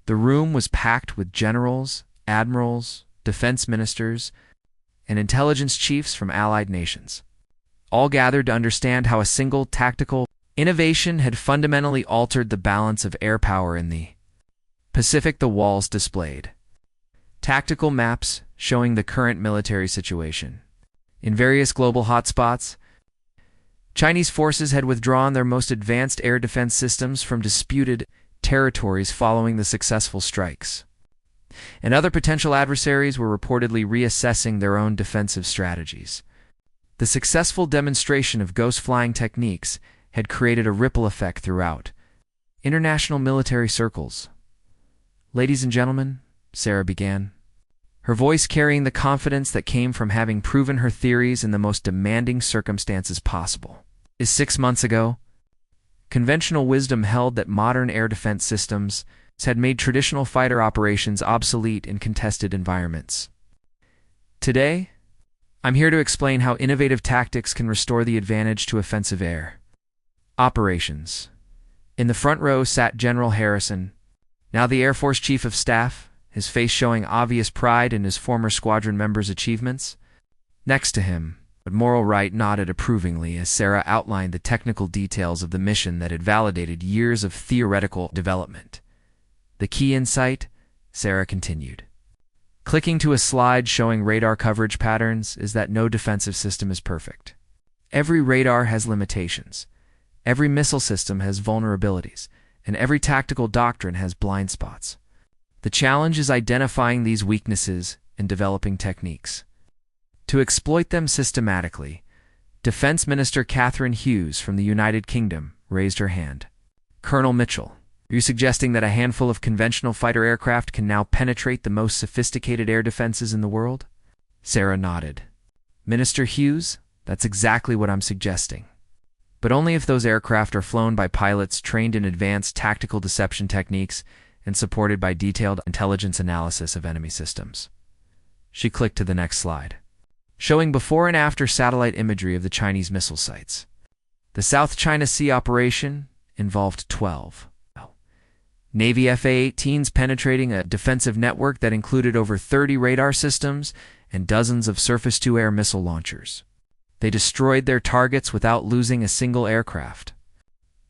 The room was packed with generals, admirals, defense ministers, and intelligence chiefs from allied nations, all gathered to understand how a single tactical innovation had fundamentally altered the balance of air power in the Pacific. The walls displayed tactical maps showing the current military situation. In various global hotspots, Chinese forces had withdrawn their most advanced air defense systems from disputed territories following the successful strikes, and other potential adversaries were reportedly reassessing their own defensive strategies. The successful demonstration of ghost flying techniques had created a ripple effect throughout international military circles. "Ladies and gentlemen," Sarah began, her voice carrying the confidence that came from having proven her theories in the most demanding circumstances possible. 6 months ago, conventional wisdom held that modern air defense systems had made traditional fighter operations obsolete in contested environments. Today, I'm here to explain how innovative tactics can restore the advantage to offensive air operations. In the front row sat General Harrison, now the Air Force Chief of Staff, his face showing obvious pride in his former squadron members' achievements. Next to him, Admiral Wright nodded approvingly as Sarah outlined the technical details of the mission that had validated years of theoretical development. "The key insight," Sarah continued, Clicking to a slide showing radar coverage patterns is that no defensive system is perfect. Every radar has limitations. Every missile system has vulnerabilities, and every tactical doctrine has blind spots. The challenge is identifying these weaknesses and developing techniques to exploit them systematically. Defense Minister Catherine Hughes from the United Kingdom raised her hand. Colonel Mitchell, are you suggesting that a handful of conventional fighter aircraft can now penetrate the most sophisticated air defenses in the world? Sarah nodded. Minister Hughes, that's exactly what I'm suggesting. But only if those aircraft are flown by pilots trained in advanced tactical deception techniques and supported by detailed intelligence analysis of enemy systems. She clicked to the next slide, showing before and after satellite imagery of the Chinese missile sites. The South China Sea operation involved 12 Navy F-18s penetrating a defensive network that included over 30 radar systems and dozens of surface-to-air missile launchers. They destroyed their targets without losing a single aircraft.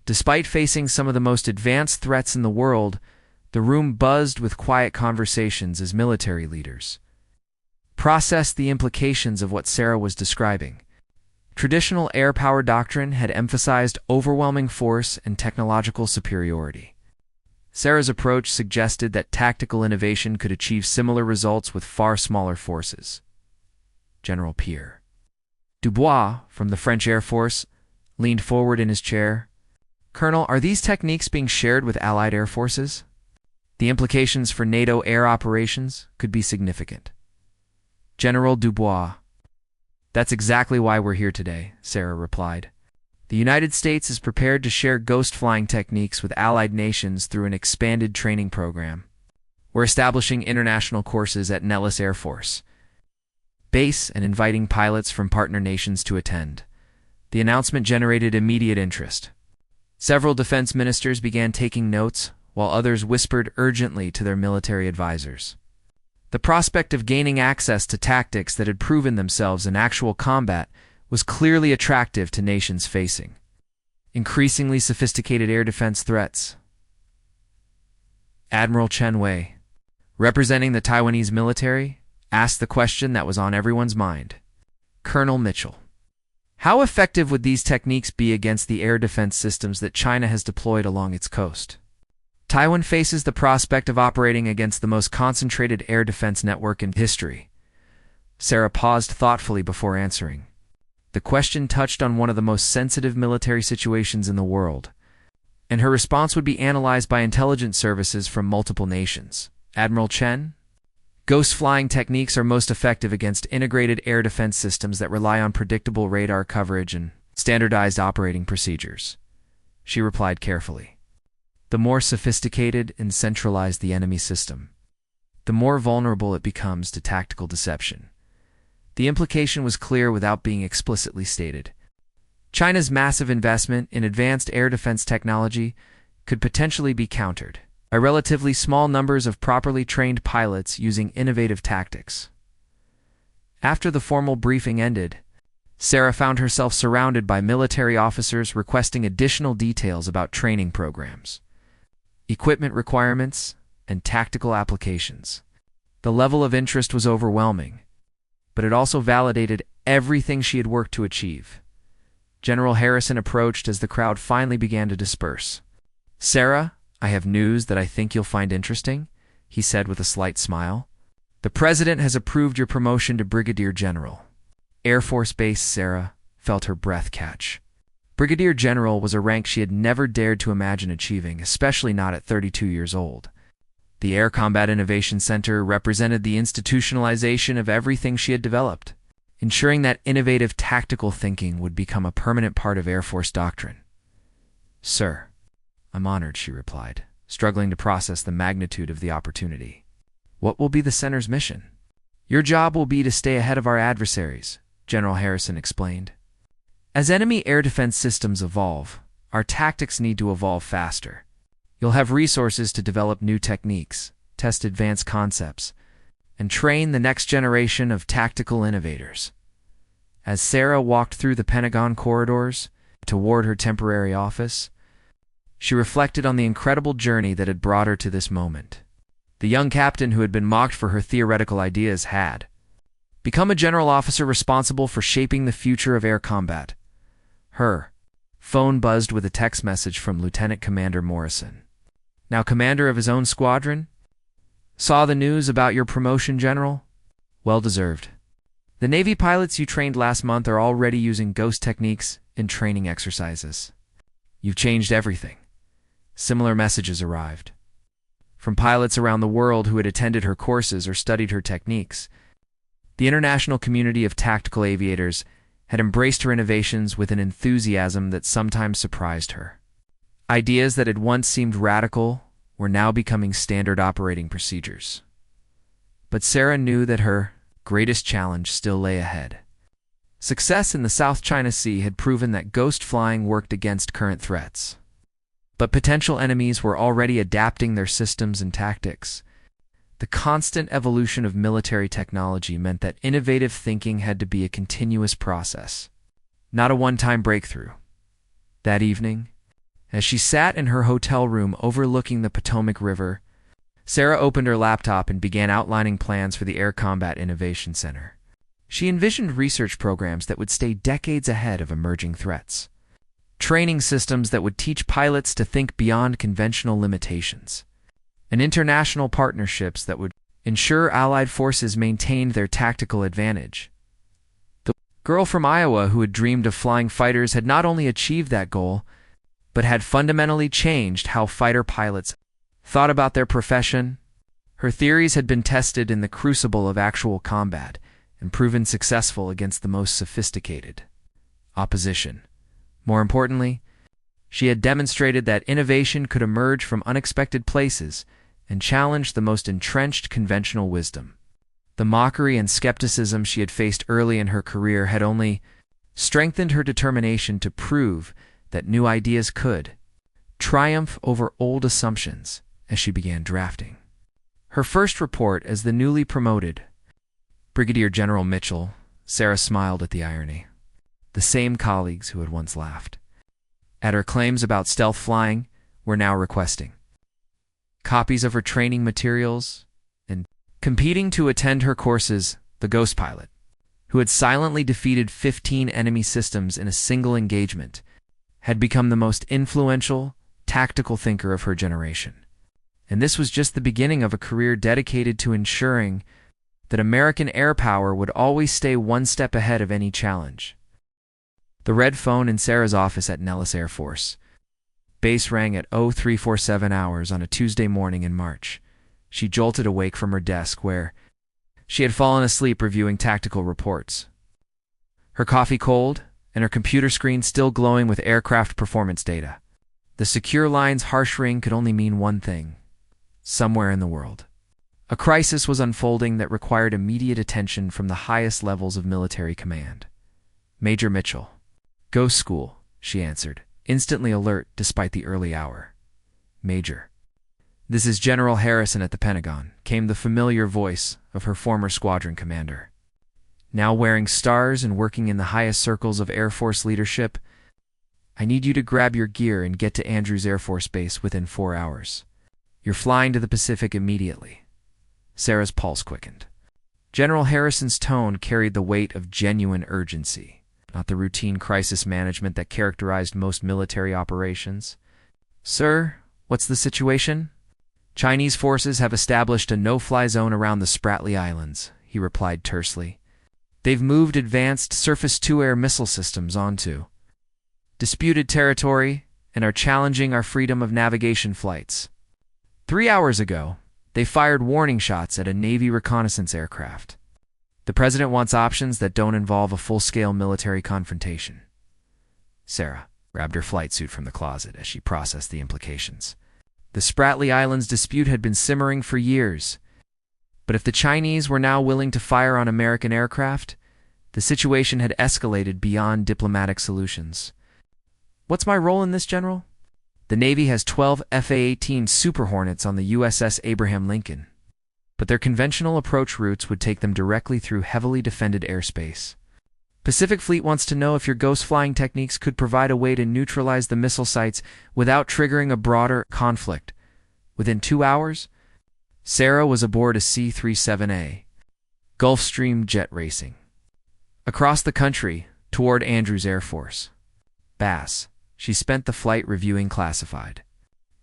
Despite facing some of the most advanced threats in the world, the room buzzed with quiet conversations as military leaders processed the implications of what Sarah was describing. Traditional air power doctrine had emphasized overwhelming force and technological superiority. Sarah's approach suggested that tactical innovation could achieve similar results with far smaller forces. General Pierre Dubois, from the French Air Force, leaned forward in his chair. Colonel, are these techniques being shared with Allied air forces? The implications for NATO air operations could be significant. General Dubois. That's exactly why we're here today, Sarah replied. The United States is prepared to share ghost flying techniques with allied nations through an expanded training program. We're establishing international courses at Nellis Air Force Base and inviting pilots from partner nations to attend. The announcement generated immediate interest. Several defense ministers began taking notes, while others whispered urgently to their military advisors. The prospect of gaining access to tactics that had proven themselves in actual combat was clearly attractive to nations facing increasingly sophisticated air defense threats. Admiral Chen Wei, representing the Taiwanese military, asked the question that was on everyone's mind. Colonel Mitchell, how effective would these techniques be against the air defense systems that China has deployed along its coast? Taiwan faces the prospect of operating against the most concentrated air defense network in history. Sarah paused thoughtfully before answering. The question touched on one of the most sensitive military situations in the world, and her response would be analyzed by intelligence services from multiple nations. Admiral Chen, ghost flying techniques are most effective against integrated air defense systems that rely on predictable radar coverage and standardized operating procedures. She replied carefully. The more sophisticated and centralized the enemy system, the more vulnerable it becomes to tactical deception. The implication was clear without being explicitly stated. China's massive investment in advanced air defense technology could potentially be countered by relatively small numbers of properly trained pilots using innovative tactics. After the formal briefing ended, Sarah found herself surrounded by military officers requesting additional details about training programs, equipment requirements, and tactical applications. The level of interest was overwhelming, but it also validated everything she had worked to achieve. General Harrison approached as the crowd finally began to disperse. Sarah, I have news that I think you'll find interesting, he said with a slight smile. The President has approved your promotion to Brigadier General. Air Force Base Sarah felt her breath catch. Brigadier General was a rank she had never dared to imagine achieving, especially not at 32 years old. The Air Combat Innovation Center represented the institutionalization of everything she had developed, ensuring that innovative tactical thinking would become a permanent part of Air Force doctrine. Sir, I'm honored, she replied, struggling to process the magnitude of the opportunity. What will be the center's mission? Your job will be to stay ahead of our adversaries, General Harrison explained. As enemy air defense systems evolve, our tactics need to evolve faster. You'll have resources to develop new techniques, test advanced concepts, and train the next generation of tactical innovators. As Sarah walked through the Pentagon corridors toward her temporary office, she reflected on the incredible journey that had brought her to this moment. The young captain who had been mocked for her theoretical ideas had become a general officer responsible for shaping the future of air combat. Her phone buzzed with a text message from Lieutenant Commander Morrison, now commander of his own squadron. Saw the news about your promotion, General? Well deserved. The Navy pilots you trained last month are already using ghost techniques in training exercises. You've changed everything. Similar messages arrived from pilots around the world who had attended her courses or studied her techniques. The international community of tactical aviators had embraced her innovations with an enthusiasm that sometimes surprised her. Ideas that had once seemed radical were now becoming standard operating procedures. But Sarah knew that her greatest challenge still lay ahead. Success in the South China Sea had proven that ghost flying worked against current threats. But potential enemies were already adapting their systems and tactics. The constant evolution of military technology meant that innovative thinking had to be a continuous process, not a one-time breakthrough. That evening, as she sat in her hotel room overlooking the Potomac River, Sarah opened her laptop and began outlining plans for the Air Combat Innovation Center. She envisioned research programs that would stay decades ahead of emerging threats, training systems that would teach pilots to think beyond conventional limitations, and international partnerships that would ensure Allied forces maintained their tactical advantage. The girl from Iowa who had dreamed of flying fighters had not only achieved that goal, but had fundamentally changed how fighter pilots thought about their profession. Her theories had been tested in the crucible of actual combat and proven successful against the most sophisticated opposition. More importantly, she had demonstrated that innovation could emerge from unexpected places and challenge the most entrenched conventional wisdom. The mockery and skepticism she had faced early in her career had only strengthened her determination to prove that new ideas could triumph over old assumptions as she began drafting her first report as the newly promoted Brigadier General Mitchell. Sarah smiled at the irony. The same colleagues who had once laughed at her claims about stealth flying were now requesting copies of her training materials and competing to attend her courses. The ghost pilot, who had silently defeated 15 enemy systems in a single engagement, had become the most influential, tactical thinker of her generation. And this was just the beginning of a career dedicated to ensuring that American air power would always stay one step ahead of any challenge. The red phone in Sarah's office at Nellis Air Force Base rang at 0347 hours on a Tuesday morning in March. She jolted awake from her desk where she had fallen asleep reviewing tactical reports. Her coffee cold and her computer screen still glowing with aircraft performance data. The secure line's harsh ring could only mean one thing: somewhere in the world, a crisis was unfolding that required immediate attention from the highest levels of military command. Major Mitchell. Ghost school, she answered, instantly alert despite the early hour. Major. This is General Harrison at the Pentagon, came the familiar voice of her former squadron commander. Now wearing stars and working in the highest circles of Air Force leadership, I need you to grab your gear and get to Andrews Air Force Base within 4 hours. You're flying to the Pacific immediately. Sarah's pulse quickened. General Harrison's tone carried the weight of genuine urgency, not the routine crisis management that characterized most military operations. Sir, what's the situation? Chinese forces have established a no-fly zone around the Spratly Islands, he replied tersely. They've moved advanced surface-to-air missile systems onto disputed territory and are challenging our freedom of navigation flights. 3 hours ago, they fired warning shots at a Navy reconnaissance aircraft. The President wants options that don't involve a full-scale military confrontation. Sarah grabbed her flight suit from the closet as she processed the implications. The Spratly Islands dispute had been simmering for years, but if the Chinese were now willing to fire on American aircraft, the situation had escalated beyond diplomatic solutions. What's my role in this, General? The Navy has 12 F-18 Super Hornets on the USS Abraham Lincoln, but their conventional approach routes would take them directly through heavily defended airspace. Pacific Fleet wants to know if your ghost flying techniques could provide a way to neutralize the missile sites without triggering a broader conflict. Within 2 hours? Sarah was aboard a C-37A, Gulfstream jet racing. Across the country, toward Andrews Air Force Base, she spent the flight reviewing classified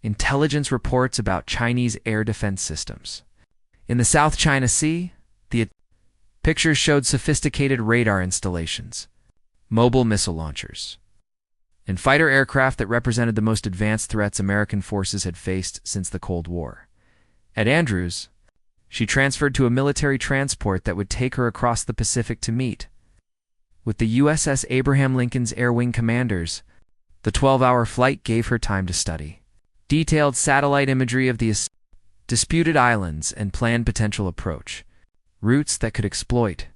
intelligence reports about Chinese air defense systems. In the South China Sea, the pictures showed sophisticated radar installations, mobile missile launchers, and fighter aircraft that represented the most advanced threats American forces had faced since the Cold War. At Andrews, she transferred to a military transport that would take her across the Pacific to meet with the USS Abraham Lincoln's Air Wing commanders. The 12-hour flight gave her time to study detailed satellite imagery of the disputed islands and plan potential approach routes that could exploit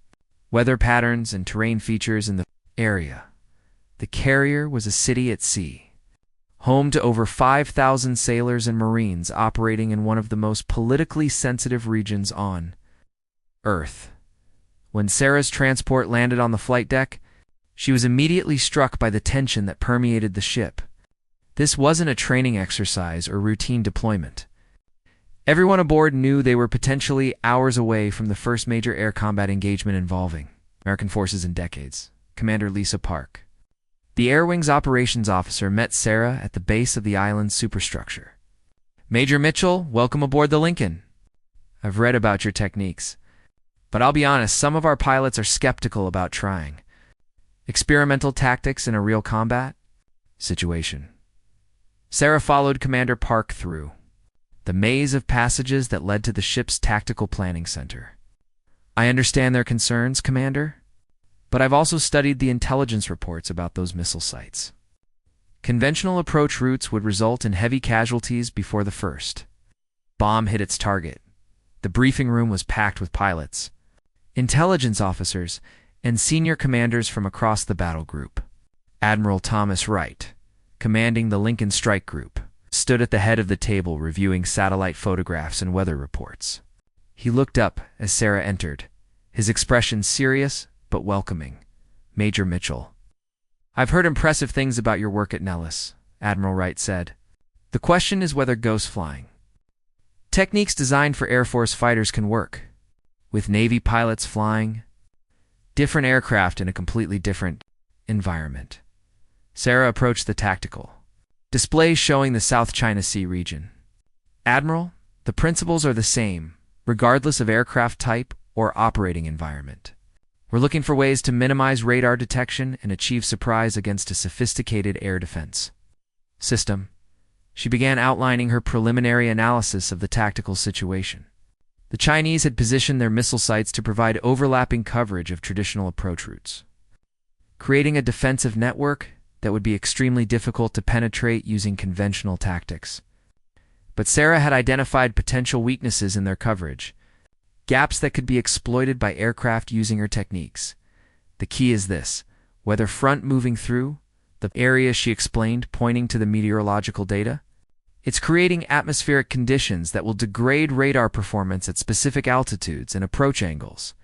weather patterns and terrain features in the area. The carrier was a city at sea, home to over 5,000 sailors and Marines operating in one of the most politically sensitive regions on Earth. When Sarah's transport landed on the flight deck, she was immediately struck by the tension that permeated the ship. This wasn't a training exercise or routine deployment. Everyone aboard knew they were potentially hours away from the first major air combat engagement involving American forces in decades. Commander Lisa Park, the Air Wing's operations officer, met Sarah at the base of the island's superstructure. "Major Mitchell, welcome aboard the Lincoln. I've read about your techniques, but I'll be honest, some of our pilots are skeptical about trying experimental tactics in a real combat situation." Sarah followed Commander Park through the maze of passages that led to the ship's tactical planning center. "I understand their concerns, Commander, but I've also studied the intelligence reports about those missile sites. Conventional approach routes would result in heavy casualties before the first bomb hit its target." The briefing room was packed with pilots, intelligence officers, and senior commanders from across the battle group. Admiral Thomas Wright, commanding the Lincoln Strike Group, stood at the head of the table reviewing satellite photographs and weather reports. He looked up as Sarah entered, his expression serious but welcoming. "Major Mitchell, I've heard impressive things about your work at Nellis," Admiral Wright said. "The question is whether ghost flying techniques designed for Air Force fighters can work with Navy pilots flying different aircraft in a completely different environment." Sarah approached the tactical displays showing the South China Sea region. "Admiral, the principles are the same, regardless of aircraft type or operating environment. We're looking for ways to minimize radar detection and achieve surprise against a sophisticated air defense system." She began outlining her preliminary analysis of the tactical situation. The Chinese had positioned their missile sites to provide overlapping coverage of traditional approach routes, creating a defensive network that would be extremely difficult to penetrate using conventional tactics. But Sarah had identified potential weaknesses in their coverage, gaps that could be exploited by aircraft using her techniques. "The key is this: whether front moving through the area," she explained, pointing to the meteorological data. "It's creating atmospheric conditions that will degrade radar performance at specific altitudes and approach angles.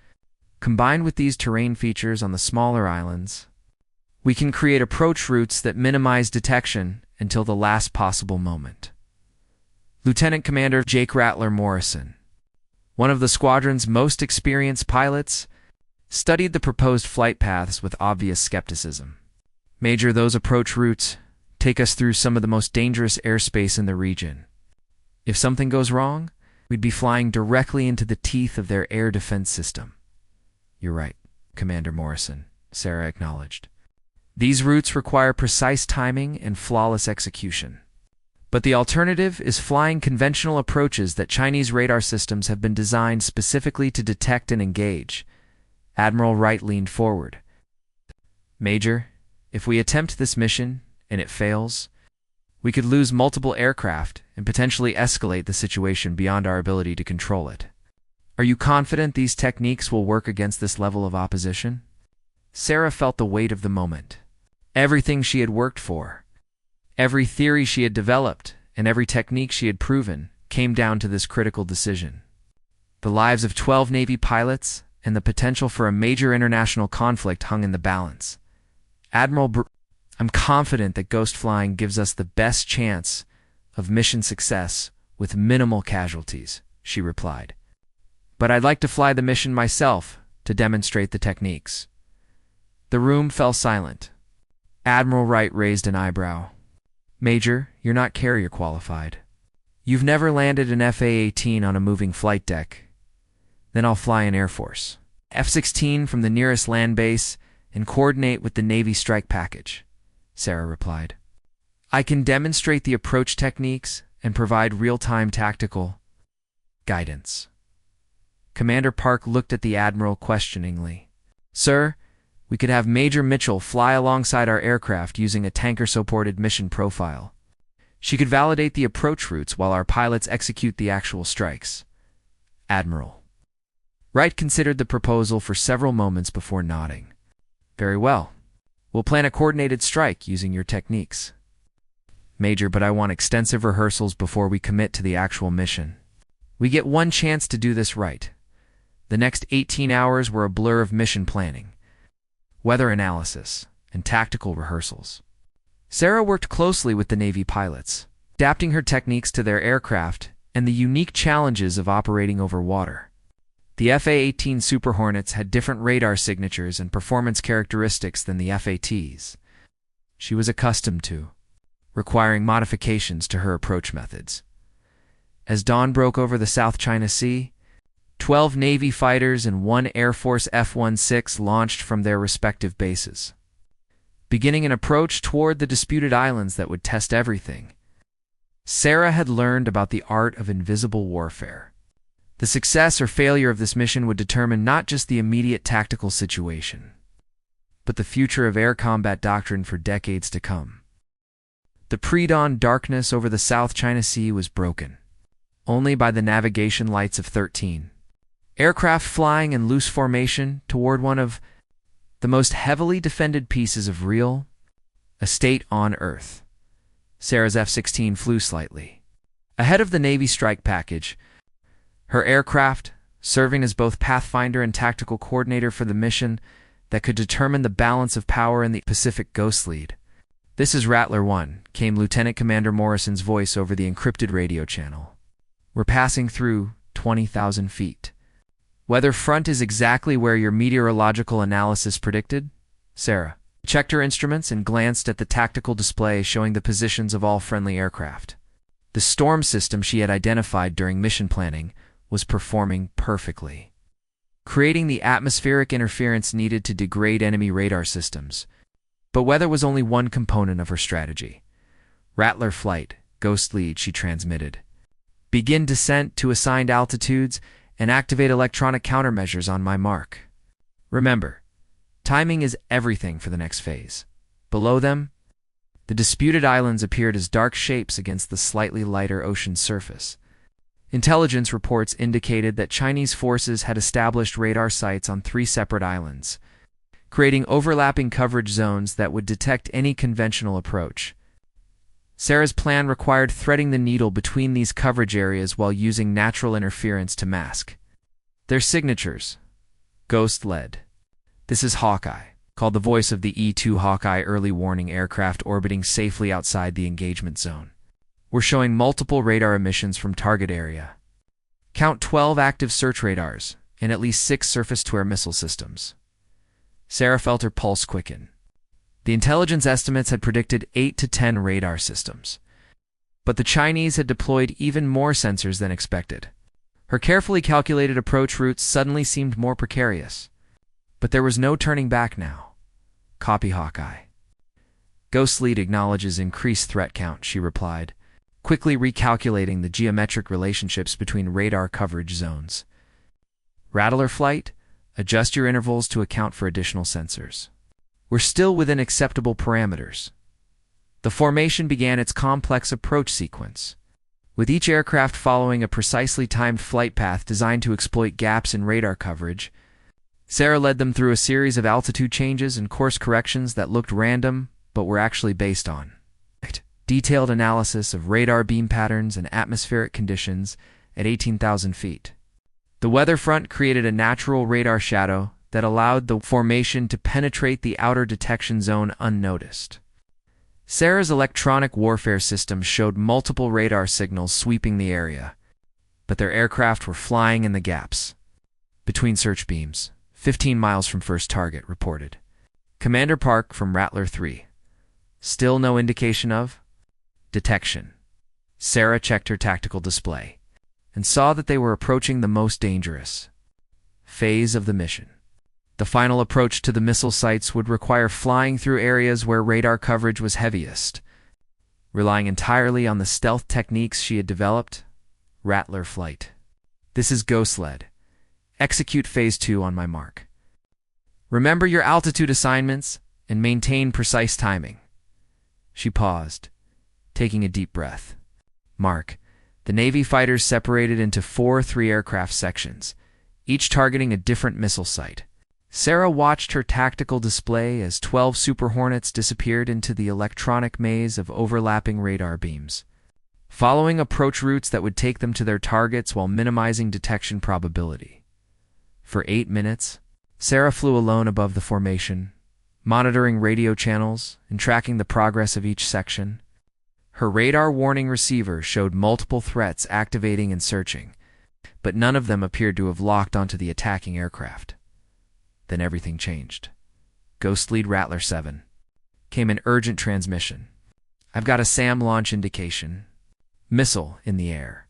Combined with these terrain features on the smaller islands, we can create approach routes that minimize detection until the last possible moment." Lieutenant Commander Jake Rattler Morrison, one of the squadron's most experienced pilots, studied the proposed flight paths with obvious skepticism. "Major, those approach routes take us through some of the most dangerous airspace in the region. If something goes wrong, we'd be flying directly into the teeth of their air defense system." "You're right, Commander Morrison," Sarah acknowledged. "These routes require precise timing and flawless execution. But the alternative is flying conventional approaches that Chinese radar systems have been designed specifically to detect and engage." Admiral Wright leaned forward. "Major, if we attempt this mission and it fails, we could lose multiple aircraft and potentially escalate the situation beyond our ability to control it. Are you confident these techniques will work against this level of opposition?" Sarah felt the weight of the moment. Everything she had worked for, every theory she had developed, and every technique she had proven came down to this critical decision. The lives of 12 Navy pilots and the potential for a major international conflict hung in the balance. "I'm confident that ghost flying gives us the best chance of mission success with minimal casualties," she replied. "But I'd like to fly the mission myself to demonstrate the techniques." The room fell silent. Admiral Wright raised an eyebrow. "Major, you're not carrier qualified. You've never landed an F-18 on a moving flight deck. Then I'll fly an Air Force F-16 from the nearest land base and coordinate with the Navy strike package," Sarah replied. "I can demonstrate the approach techniques and provide real-time tactical guidance." Commander Park looked at the Admiral questioningly. "Sir, we could have Major Mitchell fly alongside our aircraft using a tanker-supported mission profile. She could validate the approach routes while our pilots execute the actual strikes." Admiral Wright considered the proposal for several moments before nodding. "Very well. We'll plan a coordinated strike using your techniques." "Major, but I want extensive rehearsals before we commit to the actual mission. We get one chance to do this right. The next 18 hours were a blur of mission planning, weather analysis, and tactical rehearsals." Sarah worked closely with the Navy pilots, adapting her techniques to their aircraft and the unique challenges of operating over water. The F-18 Super Hornets had different radar signatures and performance characteristics than the F-ATs she was accustomed to, requiring modifications to her approach methods. As dawn broke over the South China Sea, 12 Navy fighters and 1 Air Force F-16 launched from their respective bases, beginning an approach toward the disputed islands that would test everything. Sarah had learned about the art of invisible warfare. The success or failure of this mission would determine not just the immediate tactical situation, but the future of air combat doctrine for decades to come. The pre-dawn darkness over the South China Sea was broken only by the navigation lights of 13 aircraft flying in loose formation toward one of the most heavily defended pieces of real estate on Earth. Sarah's F-16 flew slightly ahead of the Navy strike package, her aircraft serving as both pathfinder and tactical coordinator for the mission that could determine the balance of power in the Pacific Ghost Lead. "This is Rattler 1, came Lieutenant Commander Morrison's voice over the encrypted radio channel. "We're passing through 20,000 feet. Weather front is exactly where your meteorological analysis predicted." Sarah checked her instruments and glanced at the tactical display showing the positions of all friendly aircraft. The storm system she had identified during mission planning was performing perfectly, creating the atmospheric interference needed to degrade enemy radar systems. But weather was only one component of her strategy. "Rattler flight, Ghost Lead," she transmitted. "Begin descent to assigned altitudes and activate electronic countermeasures on my mark. Remember, timing is everything for the next phase." Below them, the disputed islands appeared as dark shapes against the slightly lighter ocean surface. Intelligence reports indicated that Chinese forces had established radar sites on 3 separate islands, creating overlapping coverage zones that would detect any conventional approach. Sarah's plan required threading the needle between these coverage areas while using natural interference to mask their signatures. "Ghost led. This is Hawkeye," called the voice of the E-2 Hawkeye early warning aircraft orbiting safely outside the engagement zone. "We're showing multiple radar emissions from target area. Count 12 active search radars and at least 6 surface-to-air missile systems." Sarah felt her pulse quicken. The intelligence estimates had predicted 8 to 10 radar systems, but the Chinese had deployed even more sensors than expected. Her carefully calculated approach routes suddenly seemed more precarious, but there was no turning back now. "Copy, Hawkeye." "Ghost Lead acknowledges increased threat count," she replied, quickly recalculating the geometric relationships between radar coverage zones. "Rattler flight, adjust your intervals to account for additional sensors. We're still within acceptable parameters." The formation began its complex approach sequence, with each aircraft following a precisely timed flight path designed to exploit gaps in radar coverage. Sarah led them through a series of altitude changes and course corrections that looked random but were actually based on detailed analysis of radar beam patterns and atmospheric conditions at 18,000 feet. The weather front created a natural radar shadow that allowed the formation to penetrate the outer detection zone unnoticed. Sarah's electronic warfare system showed multiple radar signals sweeping the area, but their aircraft were flying in the gaps between search beams, 15 miles from first target, reported Commander Park from Rattler 3. Still no indication of detection. Sarah checked her tactical display and saw that they were approaching the most dangerous phase of the mission. The final approach to the missile sites would require flying through areas where radar coverage was heaviest. Relying entirely on the stealth techniques she had developed, Rattler flight. This is Ghost-led. Execute Phase 2 on my mark. Remember your altitude assignments and maintain precise timing. She paused, taking a deep breath. Mark. The Navy fighters separated into 4 3-aircraft sections, each targeting a different missile site. Sarah watched her tactical display as 12 Super Hornets disappeared into the electronic maze of overlapping radar beams, following approach routes that would take them to their targets while minimizing detection probability. For 8 minutes, Sarah flew alone above the formation, monitoring radio channels and tracking the progress of each section. Her radar warning receiver showed multiple threats activating and searching, but none of them appeared to have locked onto the attacking aircraft. Then everything changed. Ghost Lead Rattler 7. Came an urgent transmission. I've got a SAM launch indication. Missile in the air.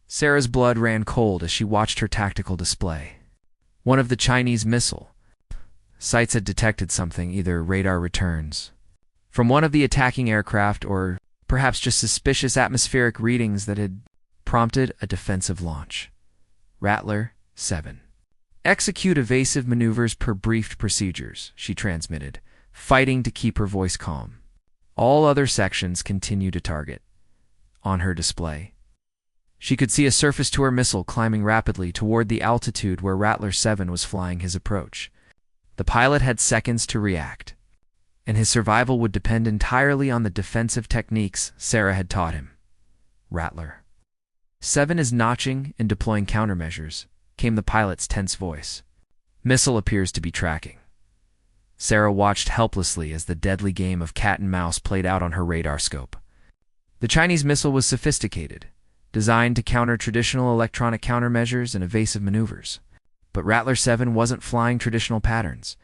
Sarah's blood ran cold as she watched her tactical display. One of the Chinese missile sites had detected something, either radar returns from one of the attacking aircraft or perhaps just suspicious atmospheric readings that had prompted a defensive launch. Rattler 7. Execute evasive maneuvers per briefed procedures, she transmitted, fighting to keep her voice calm. All other sections continue to target. On her display, she could see a surface-to-air missile climbing rapidly toward the altitude where Rattler 7 was flying his approach. The pilot had seconds to react, and his survival would depend entirely on the defensive techniques Sarah had taught him. Rattler 7 is notching and deploying countermeasures, came the pilot's tense voice. Missile appears to be tracking. Sarah watched helplessly as the deadly game of cat and mouse played out on her radar scope. The Chinese missile was sophisticated, designed to counter traditional electronic countermeasures and evasive maneuvers. But Rattler 7 wasn't flying traditional patterns.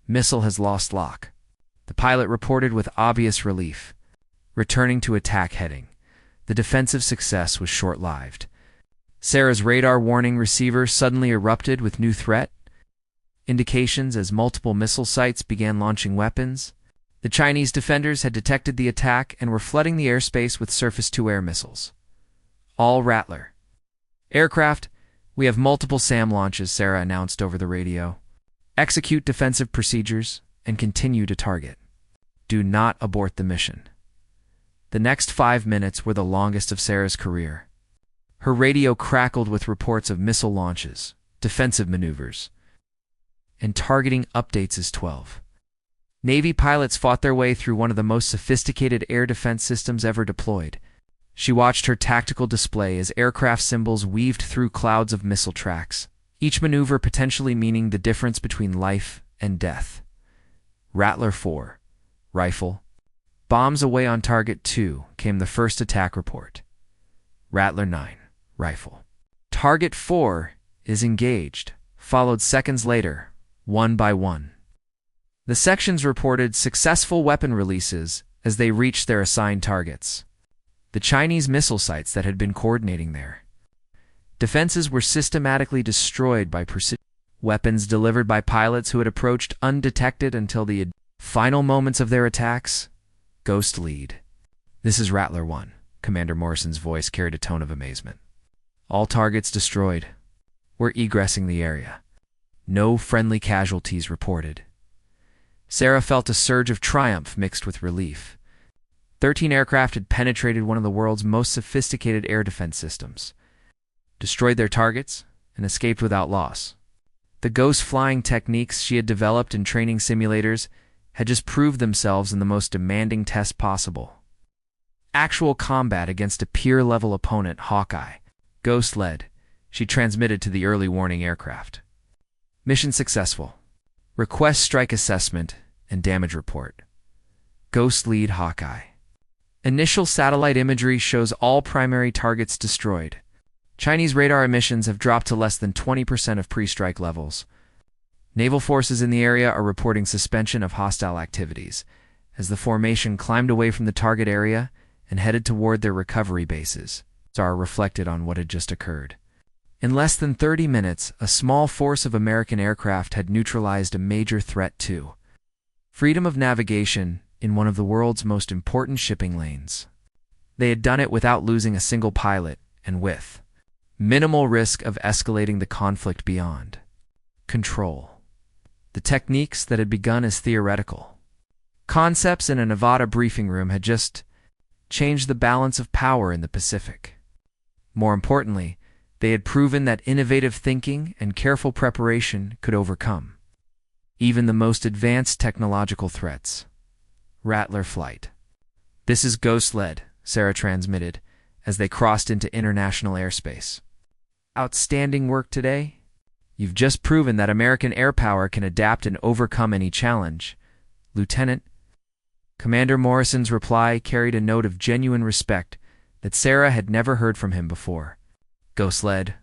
Missile has lost lock. The pilot reported with obvious relief. Returning to attack heading. The defensive success was short-lived. Sarah's radar warning receiver suddenly erupted with new threat indications as multiple missile sites began launching weapons. The Chinese defenders had detected the attack and were flooding the airspace with surface-to-air missiles. All Rattler aircraft, we have multiple SAM launches, Sarah announced over the radio. Execute defensive procedures and continue to target. Do not abort the mission. The next 5 minutes were the longest of Sarah's career. Her radio crackled with reports of missile launches, defensive maneuvers, and targeting updates as 12. Navy pilots fought their way through one of the most sophisticated air defense systems ever deployed. She watched her tactical display as aircraft symbols weaved through clouds of missile tracks, each maneuver potentially meaning the difference between life and death. Rattler 4. Rifle. Bombs away on target 2, came the first attack report. Rattler 9. Rifle. Target 4 is engaged, followed seconds later, one by one. The sections reported successful weapon releases as they reached their assigned targets. The Chinese missile sites that had been coordinating their defenses were systematically destroyed by precision weapons delivered by pilots who had approached undetected until the final moments of their attacks. Ghost Lead. This is Rattler 1. Commander Morrison's voice carried a tone of amazement. All targets destroyed. We're egressing the area. No friendly casualties reported. Sarah felt a surge of triumph mixed with relief. 13 aircraft had penetrated one of the world's most sophisticated air defense systems, destroyed their targets, and escaped without loss. The ghost flying techniques she had developed in training simulators had just proved themselves in the most demanding test possible. Actual combat against a peer-level opponent, Hawkeye, Ghost-led, she transmitted to the early warning aircraft. Mission successful. Request strike assessment and damage report. Ghost Lead Hawkeye. Initial satellite imagery shows all primary targets destroyed. Chinese radar emissions have dropped to less than 20% of pre-strike levels. Naval forces in the area are reporting suspension of hostile activities, as the formation climbed away from the target area and headed toward their recovery bases. Are reflected on what had just occurred. In less than 30 minutes, a small force of American aircraft had neutralized a major threat to freedom of navigation in one of the world's most important shipping lanes. They had done it without losing a single pilot and with minimal risk of escalating the conflict beyond control. The techniques that had begun as theoretical concepts in a Nevada briefing room had just changed the balance of power in the Pacific. More importantly, they had proven that innovative thinking and careful preparation could overcome even the most advanced technological threats. Rattler flight. "This is Ghost-led," Sarah transmitted as they crossed into international airspace. "Outstanding work today. You've just proven that American air power can adapt and overcome any challenge, Lieutenant." Commander Morrison's reply carried a note of genuine respect that Sarah had never heard from him before. "Ghost-led,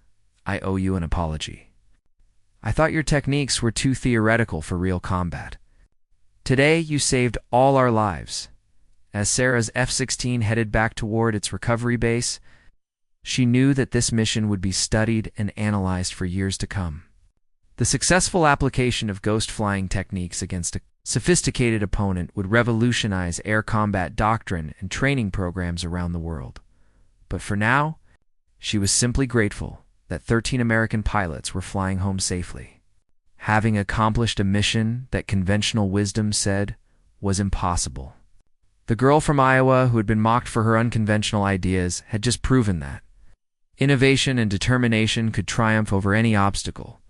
I owe you an apology. I thought your techniques were too theoretical for real combat. Today you saved all our lives." As Sarah's F-16 headed back toward its recovery base, she knew that this mission would be studied and analyzed for years to come. The successful application of ghost flying techniques against a sophisticated opponent would revolutionize air combat doctrine and training programs around the world. But for now, she was simply grateful that 13 American pilots were flying home safely, having accomplished a mission that conventional wisdom said was impossible. The girl from Iowa who had been mocked for her unconventional ideas had just proven that innovation and determination could triumph over any obstacle,